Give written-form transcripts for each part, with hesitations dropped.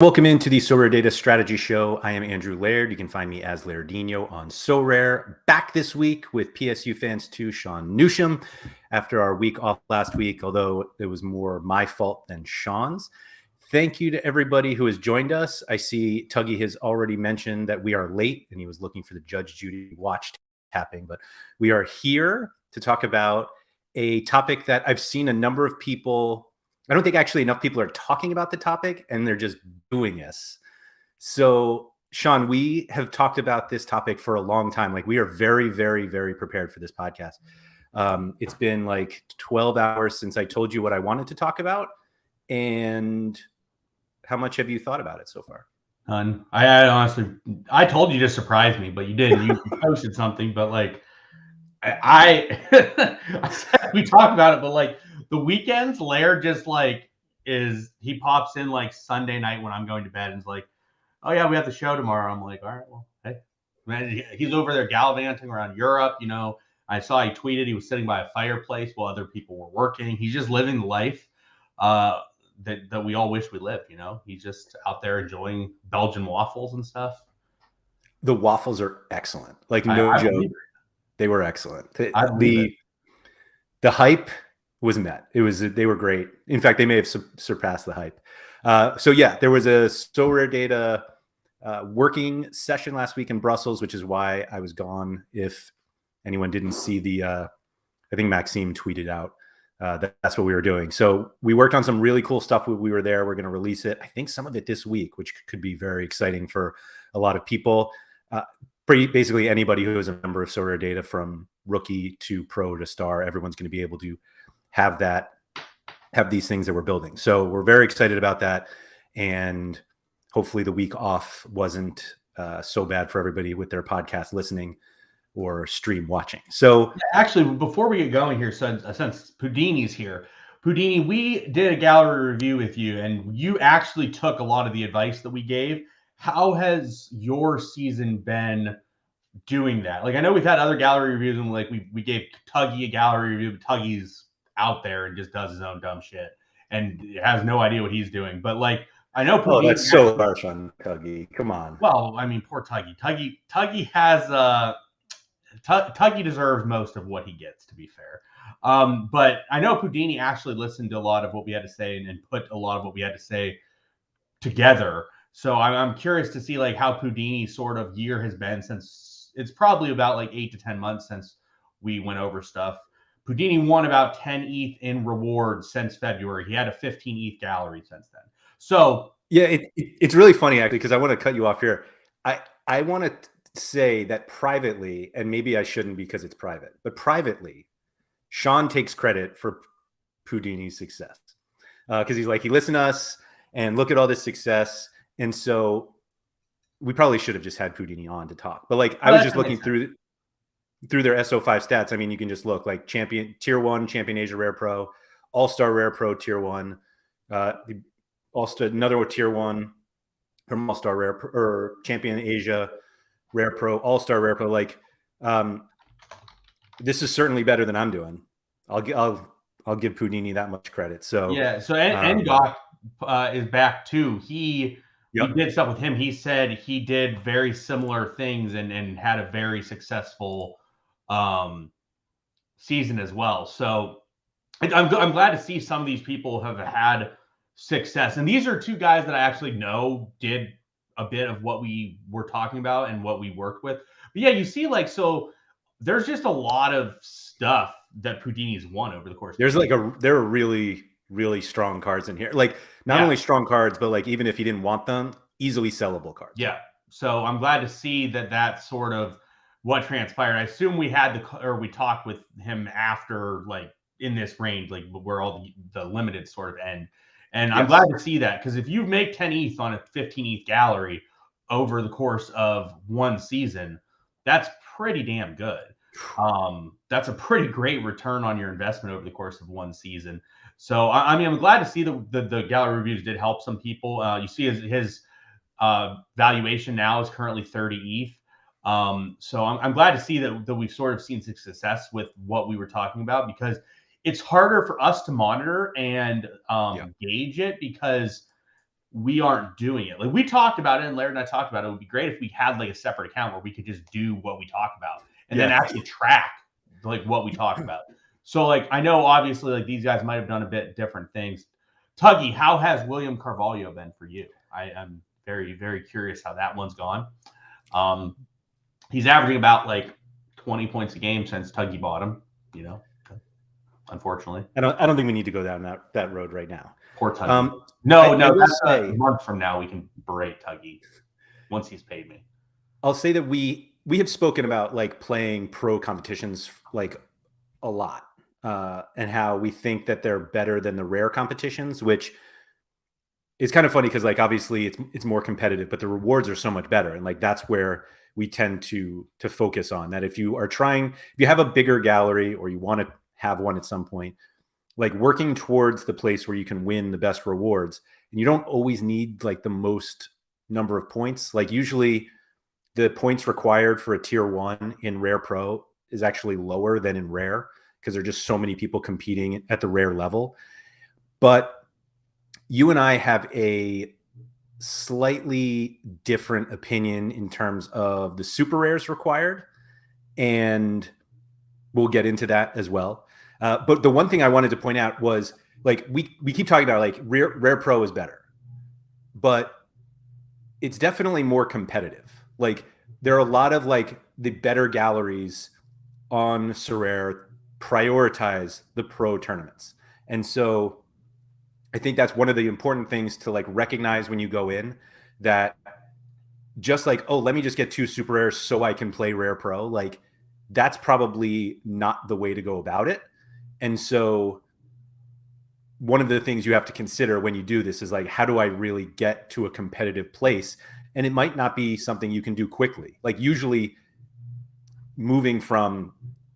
Welcome into the SorareData Strategy Show. I am Andrew Laird. You can find me as Lairdinho on Sorare. Back this week with PSU fans too, Sean Newsham, after our week off last week, although it was more my fault than Sean's. Thank you to everybody who has joined us. I see Tuggy has already mentioned that we are late and he was looking for the Judge Judy watch tapping, but we are here to talk about a topic that I've seen a number of people. I don't think actually enough people are talking about the topic and they're just doing this. So, Sean, we have talked about this topic for a long time. Like, we are very, very, very prepared for this podcast. It's been like 12 hours since I told you what I wanted to talk about. And how much have you thought about it so far? I honestly, I told you to surprise me, but you didn't. You posted something, but like, I said we talked about it, but like the weekends, Lair just like he pops in like Sunday night when I'm going to bed and is like, oh yeah, we have the show tomorrow. I'm like, all right, well, hey, man, he's over there gallivanting around Europe. You know, I saw he tweeted he was sitting by a fireplace while other people were working. He's just living the life that we all wish we lived. You know, he's just out there enjoying Belgian waffles and stuff. The waffles are excellent. Like, no joke. They were excellent. The hype was met. They were great. In fact, they may have surpassed the hype. So yeah, there was a SorareData working session last week in Brussels, which is why I was gone. If anyone didn't see I think Maxime tweeted out that's what we were doing. So we worked on some really cool stuff when we were there. We're going to release it. I think some of it this week, which could be very exciting for a lot of people. Basically anybody who is a member of SorareData, from rookie to pro to star, everyone's going to be able to have these things that we're building. So we're very excited about that. And hopefully the week off wasn't so bad for everybody with their podcast listening or stream watching. So actually, before we get going here, since Pudini's here, Pudini, we did a gallery review with you and you actually took a lot of the advice that we gave. How has your season been doing that? Like, I know we've had other gallery reviews and like we gave Tuggy a gallery review, but Tuggy's out there and just does his own dumb shit and has no idea what he's doing. But like, I know Pudini, that's so harsh on Tuggy. Come on. Well, I mean, poor Tuggy. Tuggy has Tuggy deserves most of what he gets, to be fair. But I know Pudini actually listened to a lot of what we had to say and put a lot of what we had to say together. So I'm curious to see like how Pudini's sort of year has been, since it's probably about like 8 to 10 months since we went over stuff. Pudini won about 10 ETH in rewards since February. He had a 15 ETH gallery since then. So yeah, it's really funny actually, because I want to cut you off here. I want to say that privately, and maybe I shouldn't because it's private, but privately, Sean takes credit for Pudini's success because he's like, he listened to us and look at all this success. And so we probably should have just had Pudini on to talk. But like, I was just looking through their SO5 stats. I mean, you can just look like champion tier 1, champion Asia Rare Pro, all-star Rare Pro tier 1, also another tier 1 from all-star Rare or champion Asia Rare Pro, all-star Rare Pro. Like, this is certainly better than I'm doing. I'll give Pudini that much credit. So yeah. So Ngok is back too. He did stuff with him. He said he did very similar things and had a very successful season as well. So I'm glad to see some of these people have had success. And these are two guys that I actually know did a bit of what we were talking about and what we worked with. But yeah, you see, like, so there's just a lot of stuff that Pudini's won over the course. There are really, really strong cards in here. Like, not only strong cards, but like, even if you didn't want them, easily sellable cards. Yeah. So I'm glad to see that that's sort of what transpired. I assume we talked with him after, like, in this range, like where all the limited sort of end. And I'm glad to see that, because if you make 10 ETH on a 15 ETH gallery over the course of one season, that's pretty damn good. That's a pretty great return on your investment over the course of one season. So I mean, I'm glad to see the gallery reviews did help some people. You see his valuation now is currently 30 ETH. So I'm glad to see that we've sort of seen success with what we were talking about, because it's harder for us to monitor and gauge it, because we aren't doing it. Like we talked about it, and Laird and I talked about it. It would be great if we had like a separate account where we could just do what we talk about and then actually track like what we talk about. So like I know obviously like these guys might have done a bit different things. Tuggy, how has William Carvalho been for you? I'm very, very curious how that one's gone. He's averaging about like 20 points a game since Tuggy bought him, you know, unfortunately. I don't think we need to go down that road right now. Poor Tuggy. No, that's a month from now we can berate Tuggy once he's paid me. I'll say that we have spoken about like playing pro competitions like a lot, and how we think that they're better than the rare competitions, which is kind of funny because like obviously it's more competitive, but the rewards are so much better, and like that's where we tend to focus on that. If you have a bigger gallery or you want to have one at some point, like working towards the place where you can win the best rewards, and you don't always need like the most number of points. Like usually the points required for a tier 1 in Rare Pro is actually lower than in Rare because there are just so many people competing at the Rare level. But you and I have a slightly different opinion in terms of the super rares required, and we'll get into that as well. But the one thing I wanted to point out was like we keep talking about like Rare Pro is better, but it's definitely more competitive. Like there are a lot of like the better galleries on Sorare prioritize the pro tournaments, and so I think that's one of the important things to like recognize when you go in, that just like, oh, let me just get 2 super rares so I can play Rare Pro. Like that's probably not the way to go about it. And so one of the things you have to consider when you do this is like, how do I really get to a competitive place? And it might not be something you can do quickly. Like usually moving from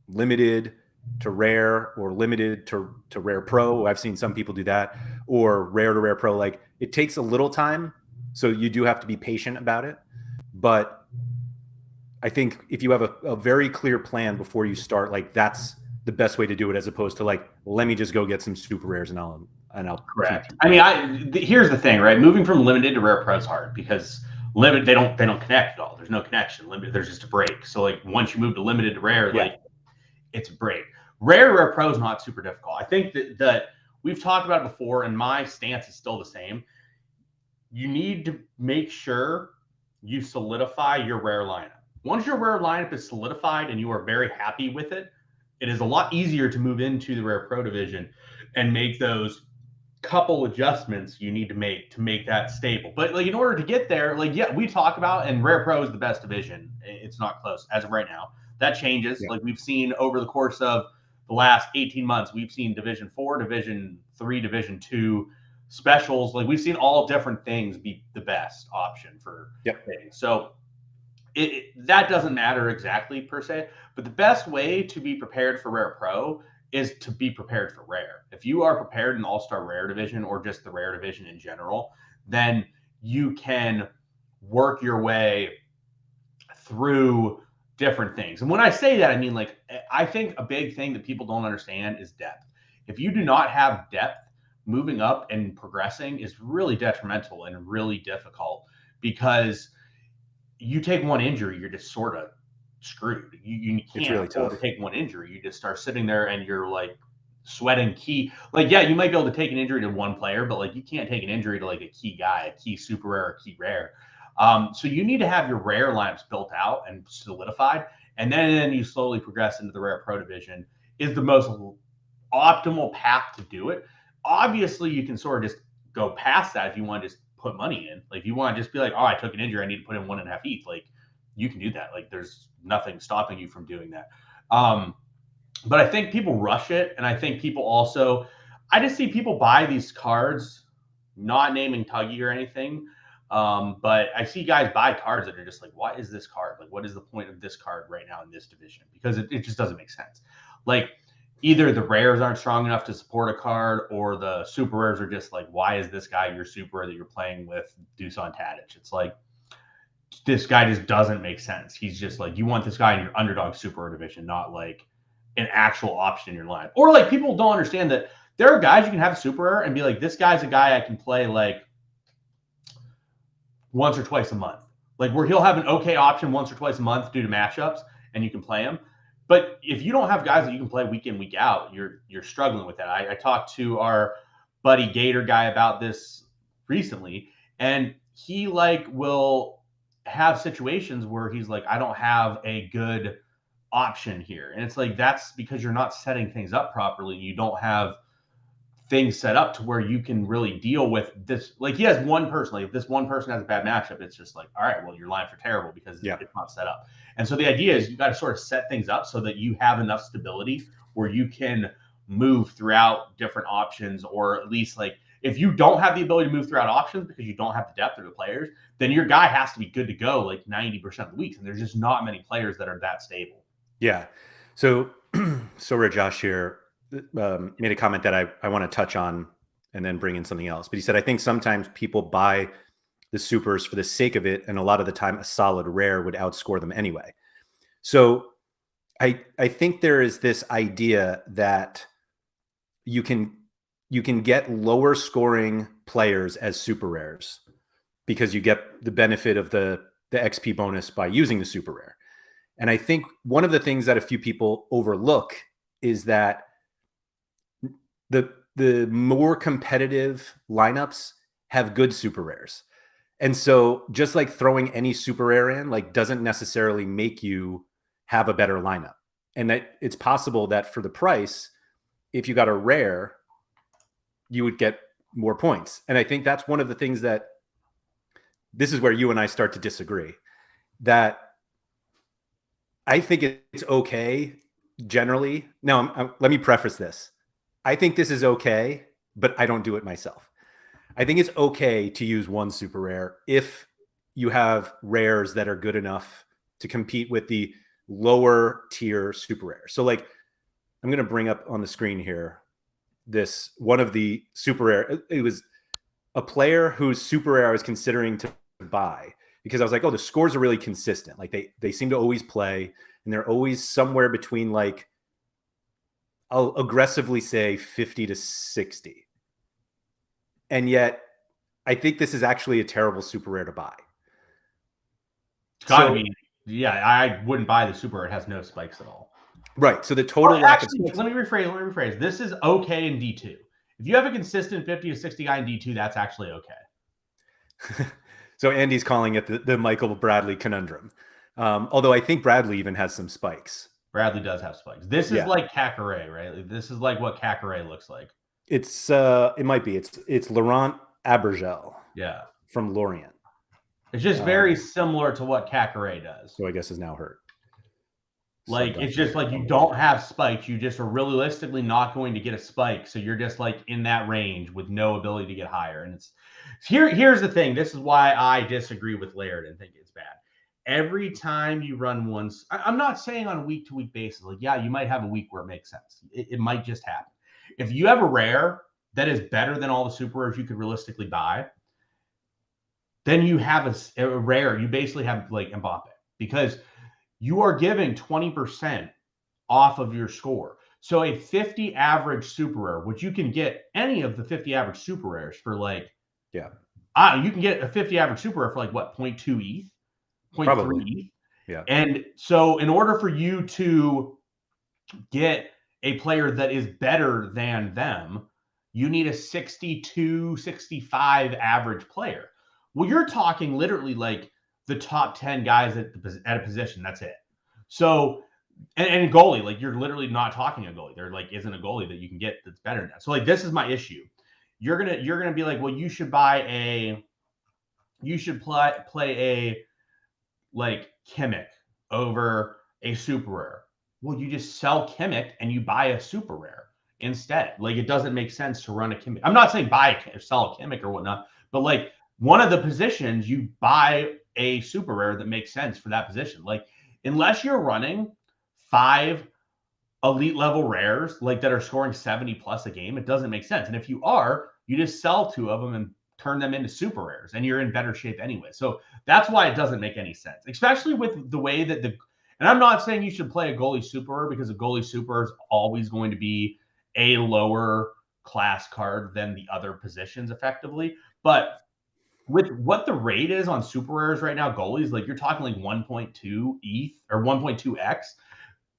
limited to rare or limited to Rare Pro, I've seen some people do that, or rare to Rare Pro, like it takes a little time. So you do have to be patient about it. But I think if you have a very clear plan before you start, like that's the best way to do it, as opposed to like, let me just go get some super rares and I'll correct. I mean, here's the thing, right? Moving from limited to Rare Pro is hard because limited they don't connect at all. There's no connection. Limited, there's just a break. So like once you move to limited to rare, like it's a break. Rare Pro is not super difficult. I think that we've talked about it before, and my stance is still the same. You need to make sure you solidify your rare lineup. Once your rare lineup is solidified and you are very happy with it, it is a lot easier to move into the Rare Pro division and make those couple adjustments you need to make that stable. But like in order to get there, like we talk about, and Rare Pro is the best division. It's not close as of right now. That changes. Yeah. Like we've seen over the course of the last 18 months, we've seen Division 4, Division 3, Division 2 specials. Like we've seen all different things be the best option for things. So that doesn't matter exactly per se, but the best way to be prepared for Rare Pro is to be prepared for Rare. If you are prepared in All-Star Rare division or just the Rare division in general, then you can work your way through different things. And when I say that, I mean, like, I think a big thing that people don't understand is depth. If you do not have depth, moving up and progressing is really detrimental and really difficult, because you take one injury, you're just sort of screwed. You can't really afford to take one injury. You just start sitting there and you're like sweating key. Like, yeah, you might be able to take an injury to one player, but like you can't take an injury to like a key guy, a key super rare, a key rare. So you need to have your rare lineups built out and solidified, and then you slowly progress into the Rare Pro division is the most optimal path to do it. Obviously, you can sort of just go past that if you want to just put money in. Like, if you want to just be like, oh, I took an injury, I need to put in 1.5 ETH. Like, you can do that. Like, there's nothing stopping you from doing that. But I think people rush it, and I think people also, I just see people buy these cards, not naming Tuggy or anything. But I see guys buy cards that are just like, why is this card? Like, what is the point of this card right now in this division? Because it just doesn't make sense. Like, either the rares aren't strong enough to support a card, or the super rares are just like, why is this guy your super rare that you're playing with Dusan Tadic? It's like, this guy just doesn't make sense. He's just like, you want this guy in your underdog super rare division, not like an actual option in your line. Or like, people don't understand that there are guys you can have super rare and be like, this guy's a guy I can play like once or twice a month. Like where he'll have an okay option once or twice a month due to matchups, and you can play him. But if you don't have guys that you can play week in, week out, you're struggling with that. I talked to our buddy Gator guy about this recently, and he like will have situations where he's like, I don't have a good option here. And it's like, that's because you're not setting things up properly. You don't have things set up to where you can really deal with this. Like he has one person, like if this one person has a bad matchup, it's just like, all right, well, your lines are terrible because it's not set up. And so the idea is you got to sort of set things up so that you have enough stability where you can move throughout different options, or at least like if you don't have the ability to move throughout options because you don't have the depth of the players, then your guy has to be good to go like 90% of the weeks. And there's just not many players that are that stable. Yeah. So Josh here made a comment that I want to touch on and then bring in something else. But he said, I think sometimes people buy the supers for the sake of it, and a lot of the time a solid rare would outscore them anyway. So I think there is this idea that you can get lower scoring players as super rares because you get the benefit of the XP bonus by using the super rare. And I think one of the things that a few people overlook is that the more competitive lineups have good super rares. And so just like throwing any super rare in like doesn't necessarily make you have a better lineup. And that it's possible that for the price, if you got a rare, you would get more points. And I think that's one of the things that this is where you and I start to disagree. That I think it's okay generally. Now, let me preface this. I think this is okay, but I don't do it myself. I think it's okay to use one super rare if you have rares that are good enough to compete with the lower tier super rare. So like, I'm going to bring up on the screen here, this one of the super rare. It was a player whose super rare I was considering to buy because I was like, oh, the scores are really consistent. Like they seem to always play, and they're always somewhere between like, I'll aggressively say 50 to 60. And yet I think this is actually a terrible super rare to buy. It's got to be. Yeah, I wouldn't buy the super rare. It has no spikes at all. Right. So the total lack of spikes. Let me rephrase. This is okay in D2. If you have a consistent 50 to 60 guy in D2, that's actually okay. So Andy's calling it the Michael Bradley conundrum. Although I think Bradley even has some spikes. Bradley does have spikes. This is like Kakare, right? This is like what Kakare looks like. It's it might be. It's Laurent Abergel. Yeah. From Lorient. It's just very similar to what Kakare does. So I guess is now hurt. Like it's just like you don't have spikes. You just are realistically not going to get a spike. So you're just like in that range with no ability to get higher. And it's here's the thing. This is why I disagree with Laird and think it's bad. Every time you run once, I'm not saying on a week-to-week basis. Like, yeah, you might have a week where it makes sense. It might just happen. If you have a rare that is better than all the super rares you could realistically buy, then you have a rare. You basically have like Mbappe because you are giving 20% off of your score. So a 50 average super rare, which you can get any of the 50 average super rares for like, you can get a 50 average super rare for like what, 0.2 ETH, 0.3 ETH. Yeah. And so in order for you to get a player that is better than them, you need a 62, 65 average player. Well, you're talking literally like the top 10 guys at a position. That's it. So, and goalie, like you're literally not talking a goalie. There like isn't a goalie that you can get that's better than that. So like this is my issue. You're gonna be like, well, you should play a like Kimmich over a super rare. Well, you just sell Kimmich and you buy a super rare instead. Like it doesn't make sense to run a Kimmich. I'm not saying sell a Kimmich or whatnot, but like one of the positions you buy a super rare that makes sense for that position. Like unless you're running 5 elite level rares like that are scoring 70 plus a game, it doesn't make sense. And if you are, you just sell 2 of them and turn them into super rares and you're in better shape anyway. So that's why it doesn't make any sense, especially with the way that and I'm not saying you should play a goalie super rare because a goalie super is always going to be a lower class card than the other positions effectively. But with what the rate is on super rares right now, goalies, like you're talking like 1.2 ETH or 1.2x.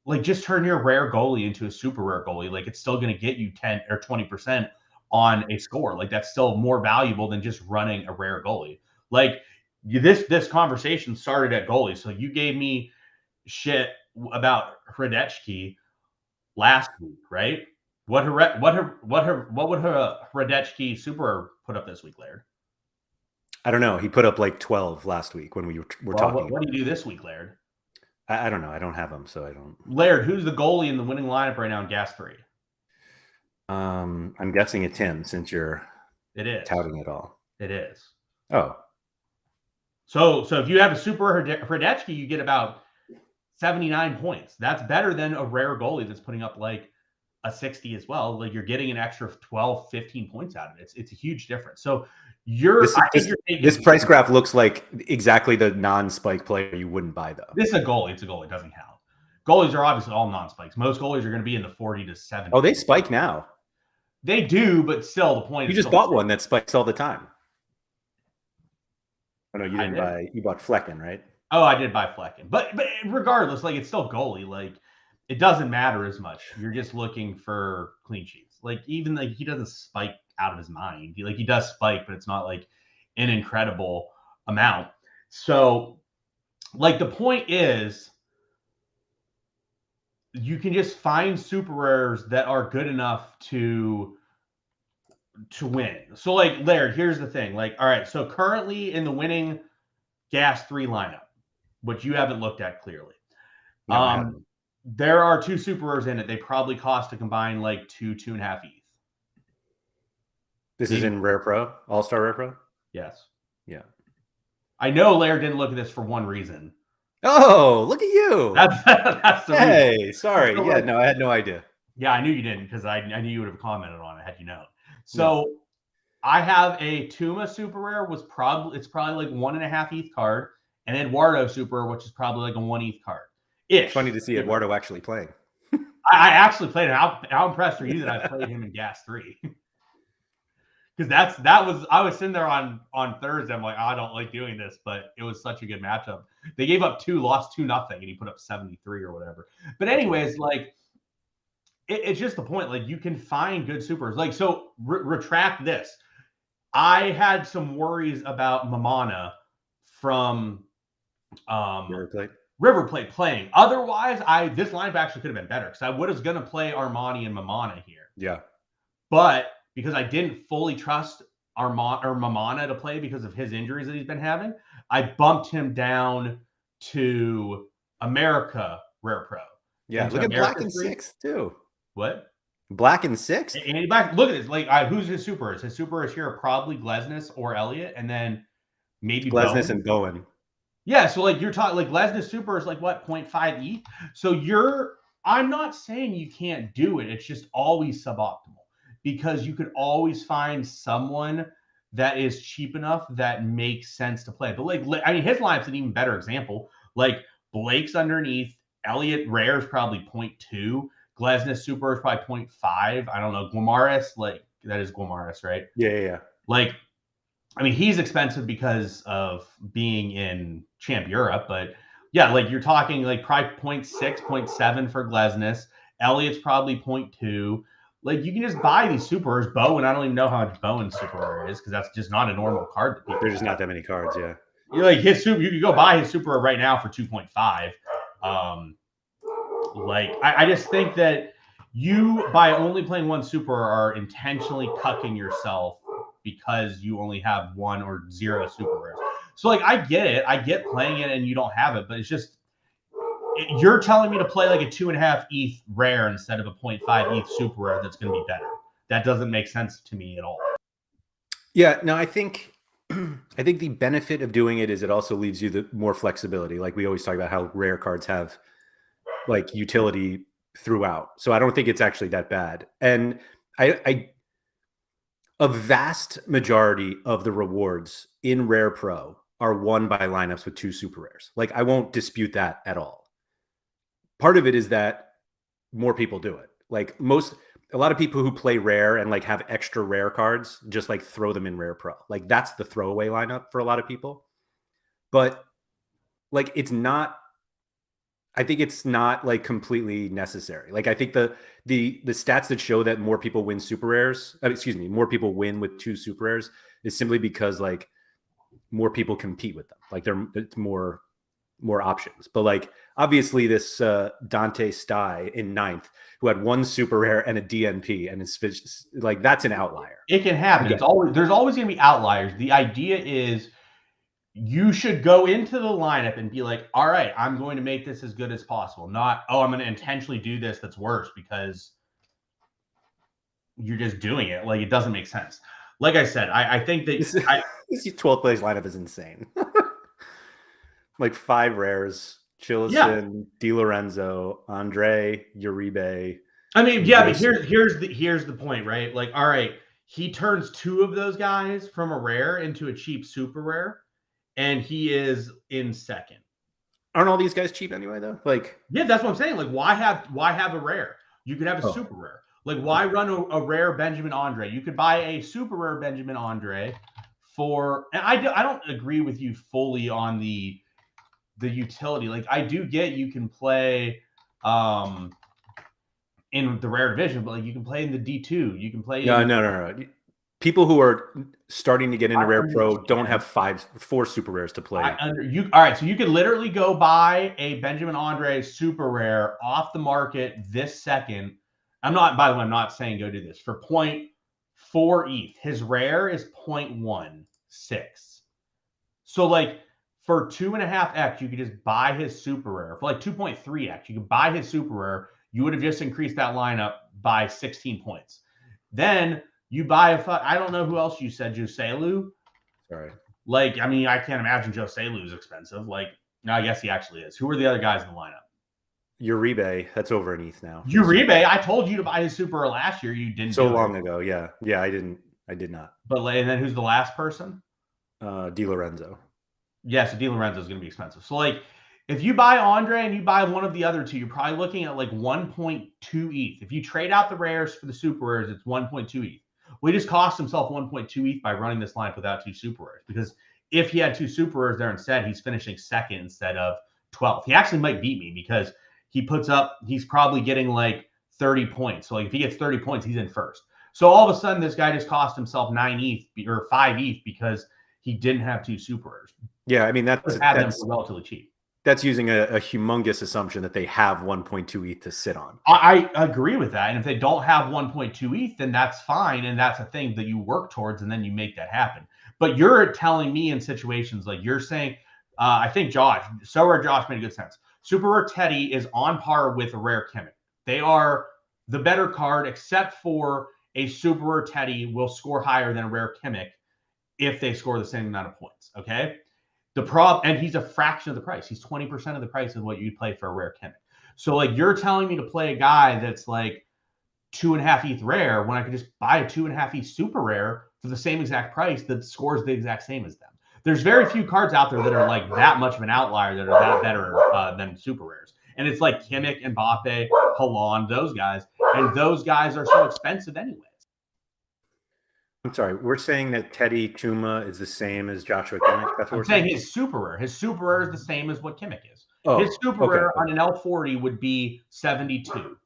Like just turn your rare goalie into a super rare goalie. Like it's still going to get you 10 or 20% on a score. Like that's still more valuable than just running a rare goalie. Like this conversation started at goalie. So you gave me shit about Hradecki last week, right? What would her Hradecki super put up this week, Laird? I don't know. He put up like 12 last week when we were talking. What do you do this week, Laird? I don't know. I don't have him, so I don't. Laird, who's the goalie in the winning lineup right now in Gas 3? I'm guessing it's him since you're touting it all. It is. Oh. So if you have a super Hradecki, you get about 79 points. That's better than a rare goalie that's putting up like a 60 as well. Like you're getting an extra 12, 15 points out of it. It's a huge difference. So this price graph looks like exactly the non-spike player you wouldn't buy though. This is a goalie. It's a goalie. It doesn't count. Goalies are obviously all non-spikes. Most goalies are going to be in the 40 to 70. Oh, they spike now. They do, but still the point is you just bought one that spikes all the time. Oh no, you didn't buy. You bought Flecken, right? Oh, I did buy Flecken, but regardless, like it's still goalie. Like it doesn't matter as much. You're just looking for clean sheets. Like even like he doesn't spike out of his mind. He does spike, but it's not like an incredible amount. So, like the point is, you can just find super rares that are good enough to win. So, like Laird, here's the thing. Like, all right, so currently in the winning Gas 3 lineup, which you haven't looked at clearly. No, there are 2 super rares in it. They probably cost to combine like 2.5 ETH. This is in Rare Pro, All-Star Rare Pro? Yes. Yeah. I know Laird didn't look at this for one reason. Oh, look at you. That's the reason. Hey, sorry. Yeah, no, I had no idea. Yeah, I knew you didn't because I knew you would have commented on it had you known. So I have a Tuma super rare it's probably like 1.5 ETH card, and Eduardo super, which is probably like a 1 ETH card. It's funny to see Eduardo actually playing. I actually played him. How impressed are you that I played him in Gas 3? Because I was sitting there on Thursday. I'm like, I don't like doing this, but it was such a good matchup. They gave up 2, lost 2-0, and he put up 73 or whatever. But anyways, like it's just the point. Like you can find good supers. Like so, retract this. I had some worries about Mamana from River Plate playing. Otherwise, this lineup actually could have been better because I was going to play Armani and Mamana here. Yeah, but because I didn't fully trust Mamana to play because of his injuries that he's been having, I bumped him down to America Rare Pro. Yeah, look at Black in 6 too. What? Black in 6? And Black, look at this. Like, who's his super? His super is here probably Glesnes or Elliott, and then maybe Glesnes and Bowen. Yeah, so like you're talking like Glesnes super is like what 0.5 ETH. So I'm not saying you can't do it. It's just always suboptimal. Because you could always find someone that is cheap enough that makes sense to play. But like, I mean, his lineup's an even better example. Like Blake's underneath, Elliott Rare is probably 0.2, Glesnes Super is probably 0.5. I don't know, Guimarães, like that is Guimarães, right? Yeah. Like, I mean, he's expensive because of being in Champ Europe, but yeah, like you're talking like probably 0.6, 0.7 for Glesnes. Elliott's probably 0.2. Like you can just buy these supers. Bowen, I don't even know how much Bowen's super rare is because that's just not a normal card. That There's just not that many cards. Yeah, you're like his super. You can go buy his super right now for 2.5. Like I just think that you by only playing one super are intentionally cucking yourself because you only have 1 or 0 super rares. So like I get it. I get playing it and you don't have it, but it's just. You're telling me to play like a 2.5 ETH rare instead of a 0.5 ETH super rare that's going to be better. That doesn't make sense to me at all. Yeah, no, I think the benefit of doing it is it also leaves you the more flexibility. Like we always talk about how rare cards have like utility throughout. So I don't think it's actually that bad. And a vast majority of the rewards in Rare Pro are won by lineups with 2 super rares. Like I won't dispute that at all. Part of it is that more people do it. Like a lot of people who play rare and like have extra rare cards just like throw them in rare pro. Like that's the throwaway lineup for a lot of people. But like it's not, I think it's not like completely necessary. Like I think the stats that show that more people win super rares, excuse me, more people win with 2 super rares is simply because like more people compete with them. Like it's more options. But like obviously this Dante Sty in 9th who had 1 super rare and a DNP and is like that's an outlier. It can happen. It's always, there's always going to be outliers. The idea is you should go into the lineup and be like, all right, I'm going to make this as good as possible. Not, oh, I'm going to intentionally do this that's worse because you're just doing it. Like, it doesn't make sense. Like I said, I think that this 12th place lineup is insane. Like 5 rares, Chillison, Di Lorenzo, Andre, Uribe. I mean, yeah, but here's the point, right? Like, all right, he turns 2 of those guys from a rare into a cheap super rare, and he is in 2nd. Aren't all these guys cheap anyway, though? Like, yeah, that's what I'm saying. Like, why have a rare? You could have a super rare. Like, why run a rare Benjamin Andre? You could buy a super rare Benjamin Andre for. And I don't agree with you fully on the utility. Like, I do get you can play in the rare division, but like you can play in the D2. You can play. No. People who are starting to get into rare pro don't have 4 super rares to play. All right, so you could literally go buy a Benjamin Andre super rare off the market this second. By the way, I'm not saying go do this for 0.4 ETH. His rare is 0.16. So like for 2.5x, you could just buy his super rare. For like 2.3x, you could buy his super rare. You would have just increased that lineup by 16 points. Then you buy I don't know who else you said, Joselu. Sorry. Like, I mean, I can't imagine Joselu is expensive. Like, no, I guess he actually is. Who are the other guys in the lineup? Uribe, that's over an ETH now. Uribe, I told you to buy his super last year. You didn't. So long ago, yeah, I did not. But and then who's the last person? Di Lorenzo. Yeah, so Di Lorenzo is going to be expensive. So like, if you buy Andre and you buy one of the other 2, you're probably looking at like 1.2 ETH. If you trade out the rares for the super rares, it's 1.2 ETH. Well, he just cost himself 1.2 ETH by running this lineup without 2 super rares. Because if he had 2 super rares there instead, he's finishing 2nd instead of 12th. He actually might beat me because he's probably getting like 30 points. So like if he gets 30 points, he's in 1st. So all of a sudden, this guy just cost himself 9 ETH or 5 ETH because he didn't have 2 super rares. Yeah, I mean that's relatively cheap. That's using a humongous assumption that they have 1.2 ETH to sit on. I agree with that. And if they don't have 1.2 ETH, then that's fine. And that's a thing that you work towards and then you make that happen. But you're telling me in situations like you're saying, I think Josh made a good sense. Super Rare Teddy is on par with a rare Kimmich. They are the better card, except for a Super Rare Teddy will score higher than a rare Kimmich if they score the same amount of points. Okay. And he's a fraction of the price. He's 20% of the price of what you'd play for a rare Kimmich. So like you're telling me to play a guy that's like 2.5 ETH rare when I could just buy a 2.5 ETH super rare for the same exact price that scores the exact same as them. There's very few cards out there that are like that much of an outlier that are that better than super rares. And it's like Kimmich, Mbappe, Haaland, those guys. And those guys are so expensive anyways. I'm sorry, we're saying that Teddy Tuma is the same as Joshua Kimmich? That's what I'm saying his super rare. His super rare is the same as what Kimmich is. His super rare on an L40 would be 72.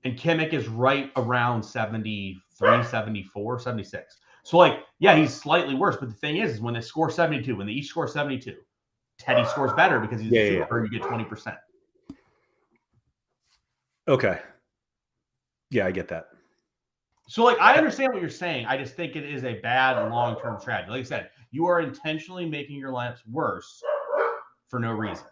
And Kimmich is right around 73, 74, 76. So, like, yeah, he's slightly worse. But the thing is when they score 72, when they each score 72, Teddy scores better because he's a super rare, you get 20%. Okay. Yeah, I get that. So, like, I understand what you're saying. I just think it is a bad long-term strategy. Like I said, you are intentionally making your lineups worse for no reason.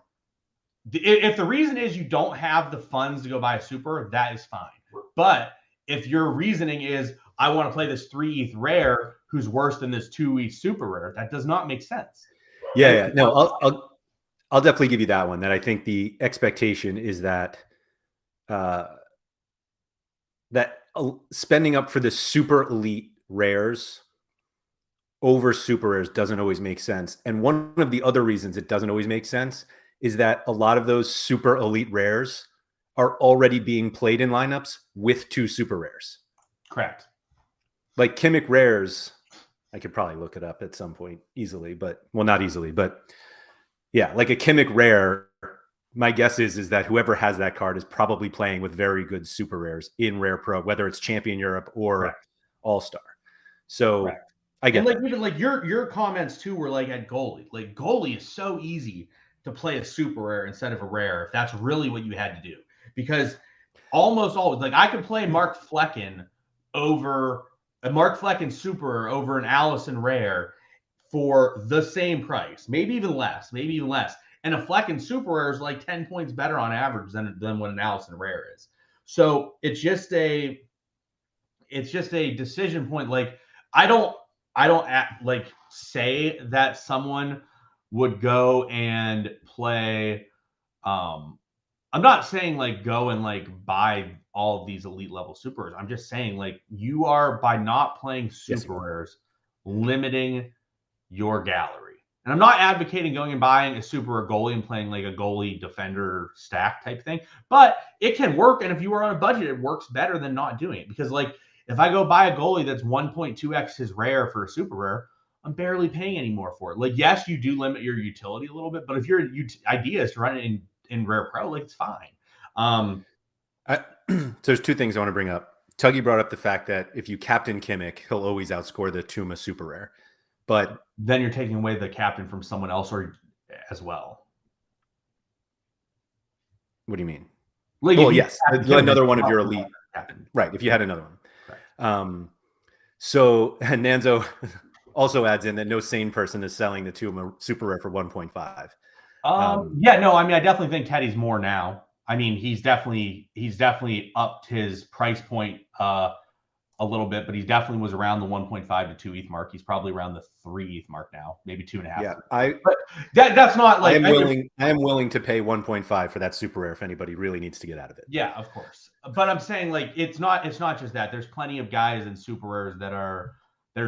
If the reason is you don't have the funds to go buy a super, that is fine. But if your reasoning is, I want to play this 3 ETH rare who's worse than this 2 ETH super rare, that does not make sense. Yeah. No, I'll definitely give you that one. That I think the expectation is that spending up for the super elite rares over super rares doesn't always make sense. And one of the other reasons it doesn't always make sense is that a lot of those super elite rares are already being played in lineups with 2 super rares. Correct. Like Kimmich rares, I could probably look it up at some point easily, but well, not easily, but yeah, like a Kimmich rare, my guess is that whoever has that card is probably playing with very good super rares in Rare Pro, whether it's Champion Europe or All-Star. So I get and like that. even like your comments too were like at goalie. Like goalie is so easy to play a super rare instead of a rare if that's really what you had to do. Because almost always, like I could play Mark Flecken over a Mark Flecken super over an Allison rare for the same price, maybe even less. And a Flecken super rare is like 10 points better on average than what an Allison rare is. So it's just a decision point. Like I don't like say that someone would go and play. I'm not saying like go and like buy all of these elite level supers. I'm just saying like you are, by not playing super rares, limiting your gallery. And I'm not advocating going and buying a super or goalie and playing like a goalie defender stack type thing, but it can work. And if you are on a budget, it works better than not doing it. Because like if I go buy a goalie that's 1.2x his rare for a super rare, I'm barely paying any more for it. Like, yes, you do limit your utility a little bit, but if your idea is to run it in Rare Pro, like it's fine. So there's 2 things I want to bring up. Tuggy brought up the fact that if you captain Kimmich, he'll always outscore the Tuma super rare. But then you're taking away the captain from someone else or as well. What do you mean? Like, well, yes, another one of your elite. Right, if you had another one. Right. So Nanzo also adds in that no sane person is selling the Tuma super rare for 1.5. Yeah, no, I mean, I definitely think Teddy's more now. I mean, he's definitely upped his price point a little bit, but he definitely was around the 1.5 to 2 ETH mark. He's probably around the 3 ETH mark now, maybe 2.5. Yeah, but that's not like I am willing to pay 1.5 for that super rare if anybody really needs to get out of it. Yeah, of course. But I'm saying like it's not just that. There's plenty of guys in super rares that are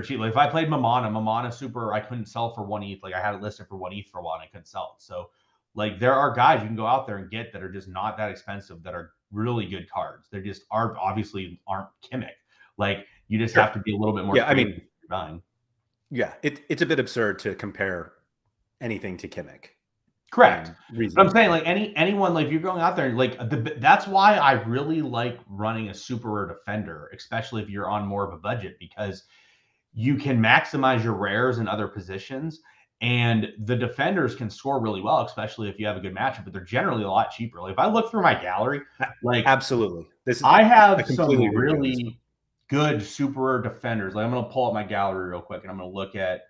cheap. Like if I played Mamana super, I couldn't sell for 1 ETH. Like I had it listed for 1 ETH for a while and I couldn't sell it. So like there are guys you can go out there and get that are just not that expensive, that are really good cards. They just aren't Kimmich. Like you just have to be a little bit more. Yeah, I mean, buying. Yeah, it's a bit absurd to compare anything to Kimmich. Correct. But I'm saying like anyone, like if you're going out there, like that's why I really like running a super rare defender, especially if you're on more of a budget, because you can maximize your rares in other positions. And the defenders can score really well, especially if you have a good matchup, but they're generally a lot cheaper. Like if I look through my gallery, like absolutely, I have some really good super rare defenders. Like I'm going to pull up my gallery real quick, and I'm going to look at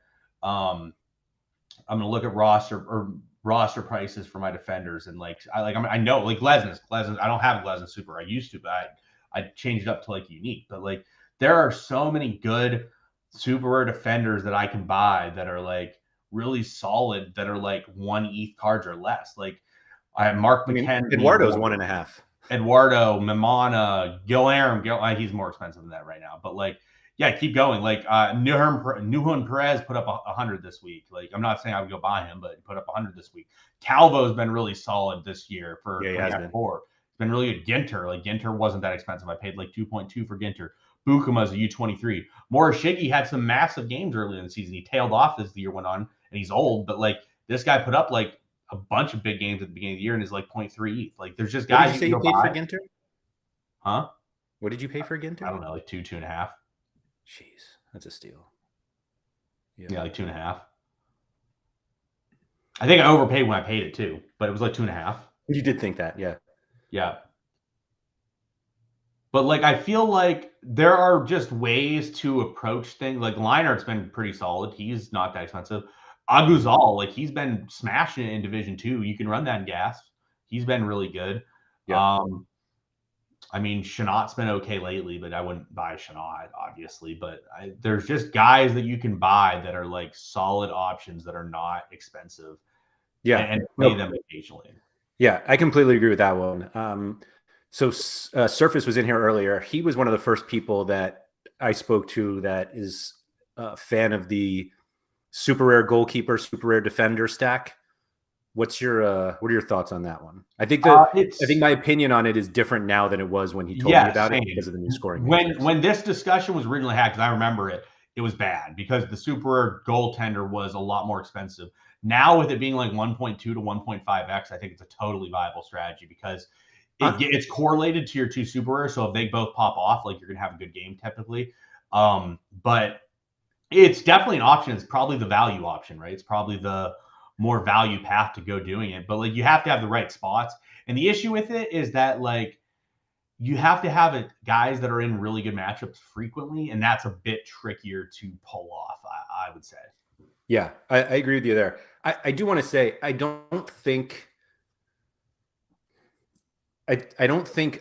roster prices for my defenders. And like I know like Glesnes. I don't have Glesnes super. I used to, but I changed it up to like unique. But like there are so many good super rare defenders that I can buy that are like really solid, that are like 1 ETH cards or less. Like I have Mark McKenzie. Eduardo's 1.5. Eduardo, Mimana, Guilherme. He's more expensive than that right now. But like, yeah, keep going. Like Nuhun Perez put up 100 this week. Like I'm not saying I would go buy him, but he put up 100 this week. Calvo's been really solid this year for 4. It's been really good. Ginter, like Ginter wasn't that expensive. I paid like 2.2 for Ginter. Bukuma's a U23. Morishige had some massive games early in the season. He tailed off as the year went on, and he's old. But like this guy put up like a bunch of big games at the beginning of the year and is like 0.3 ETH. Like there's just guys. What did you say you paid for Ginter? Huh? What did you pay for Ginter? I don't know, like 2.5. Jeez, that's a steal. Yeah, like 2.5. I think I overpaid when I paid it too, but it was like 2.5. You did think that, yeah. Yeah. But like I feel like there are just ways to approach things. Like Leinart's been pretty solid. He's not that expensive. Aguzal, like he's been smashing it in Division 2. You can run that in gas. He's been really good. Yeah. I mean, Chanot's been okay lately, but I wouldn't buy Chanot, obviously. But there's just guys that you can buy that are like solid options that are not expensive. Yeah. And play them occasionally. Yeah, I completely agree with that one. So Surface was in here earlier. He was one of the first people that I spoke to that is a fan of the super rare goalkeeper, super rare defender stack. what are your thoughts on that one? I think I think my opinion on it is different now than it was when he told me about it because of the new scoring matrix. When this discussion was originally had, because I remember it was bad because the super goaltender was a lot more expensive. Now with it being like 1.2 to 1.5x, I think it's a totally viable strategy because it's correlated to your two super rares. So if they both pop off, like you're gonna have a good game typically. But it's definitely an option. It's probably the value option, right? It's probably the more value path to go doing it. But like you have to have the right spots. And the issue with it is that like you have to have guys that are in really good matchups frequently, and that's a bit trickier to pull off, I would say. Yeah, I agree with you there. I do want to say I don't think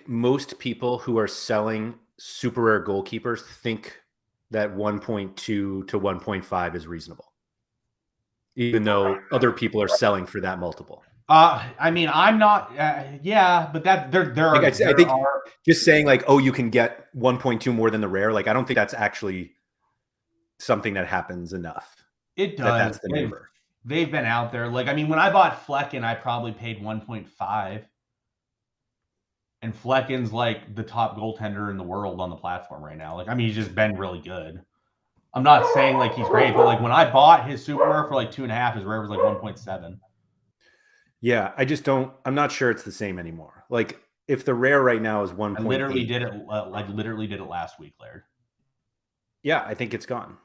most people who are selling super rare goalkeepers think that 1.2 to 1.5 is reasonable, even though other people are selling for that multiple. I mean, I'm not. Yeah, but that I think just saying like, oh, you can get 1.2 more than the rare. Like, I don't think that's actually something that happens enough. It does. That's the number. They've been out there. Like, I mean, when I bought Flecken, I probably paid 1.5. And Flecken's like the top goaltender in the world on the platform right now. Like, I mean, he's just been really good. I'm not saying like he's great, but like when I bought his super rare for like 2.5, his rare was like 1.7. Yeah, I'm not sure it's the same anymore. Like if the rare right now is 1.8. I literally did it last week, Laird. Yeah, I think it's gone.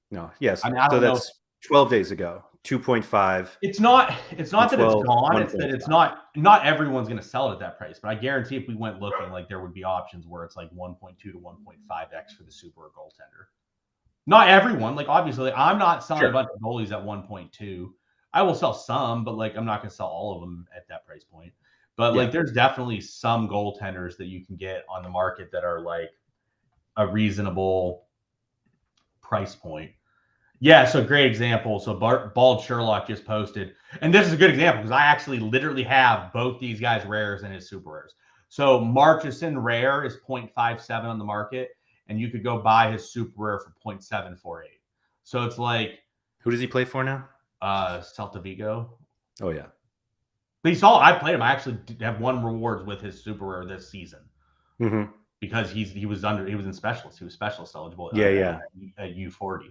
No, yes. I mean, I so that's 12 days ago. 2.5. It's not that it's gone. It's that it's not everyone's going to sell it at that price. But I guarantee if we went looking, like there would be options where it's like 1.2 to 1.5x for the super goaltender. Not everyone. Like obviously, I'm not selling a bunch of goalies at 1.2. I will sell some, but like I'm not going to sell all of them at that price point. But like there's definitely some goaltenders that you can get on the market that are like a reasonable price point. Yeah, so great example. So Bald Sherlock just posted, and this is a good example because I actually literally have both these guys' rares and his super rares. So Marchison rare is 0.57 on the market, and you could go buy his super rare for 0.748. So it's like, who does he play for now? Celta Vigo. Oh yeah, but I played him. I actually have won rewards with his super rare this season because he was in specialist. He was specialist eligible. At U40.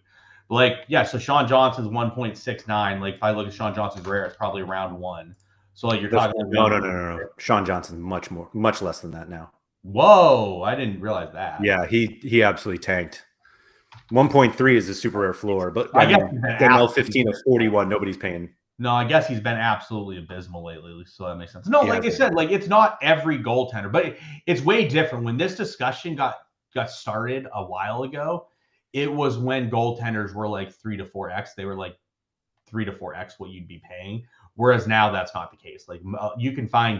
Like, yeah, so Sean Johnson's 1.69. Like, if I look at Sean Johnson's rare, it's probably around 1. So, like, you're talking no. Sean Johnson's much less than that now. Whoa, I didn't realize that. Yeah, he absolutely tanked. 1.3 is the super rare floor, but I guess ML 15 of 41, nobody's paying. No, I guess he's been absolutely abysmal lately, so that makes sense. No, like I said, like it's not every goaltender, but it's way different. When this discussion got started a while ago, it was when goaltenders were like 3 to 4x. They were like 3 to 4x what you'd be paying. Whereas now that's not the case. Like you can find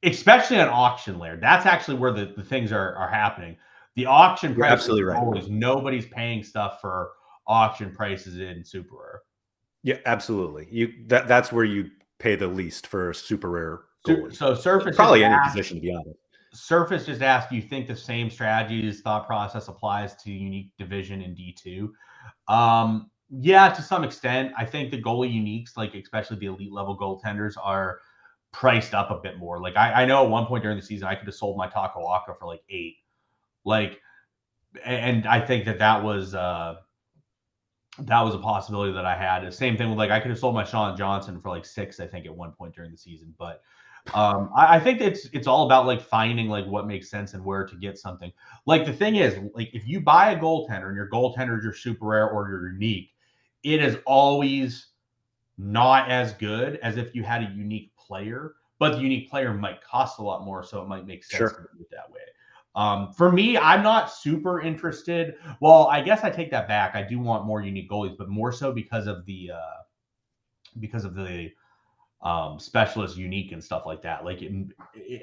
especially on auction layer. That's actually where the things are happening. The auction price absolutely right. Nobody's paying stuff for auction prices in super rare. Yeah, absolutely. That's where you pay the least for a super rare goalie. So Surface probably any position, to be honest. Surface just asked, do you think the same strategies thought process applies to unique division in D2? Yeah, to some extent. I think the goalie uniques, like especially the elite level goaltenders, are priced up a bit more. Like I know at one point during the season, I could have sold my Takawaka for like 8. Like, and I think that was a possibility that I had. The same thing with like I could have sold my Sean Johnson for like 6, I think, at one point during the season. But I think it's all about like finding like what makes sense and where to get something. Like the thing is, like if you buy a goaltender and your goaltender is your super rare or your unique, it is always not as good as if you had a unique player, but the unique player might cost a lot more, so it might make sense to do it that way. For me, I'm not super interested. Well, I guess I take that back. I do want more unique goalies, but more so because of the specialist unique and stuff like that. Like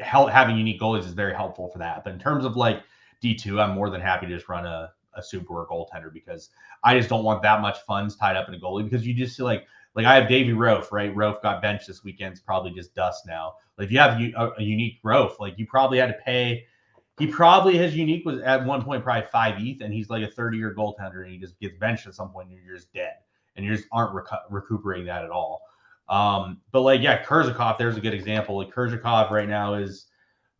having unique goalies is very helpful for that. But in terms of like D2, I'm more than happy to just run a super or goaltender because I just don't want that much funds tied up in a goalie because you just see like I have Davey Rofe, right? Rofe got benched this weekend. It's probably just dust now. Like if you have a unique Rofe, like you probably had to pay. His unique was at one point probably 5 ETH, and he's like a 30-year goaltender, and he just gets benched at some point, and you're just dead. and you just aren't recuperating that at all. But like, yeah, Kurzakov, there's a good example. Like Kurzakov right now is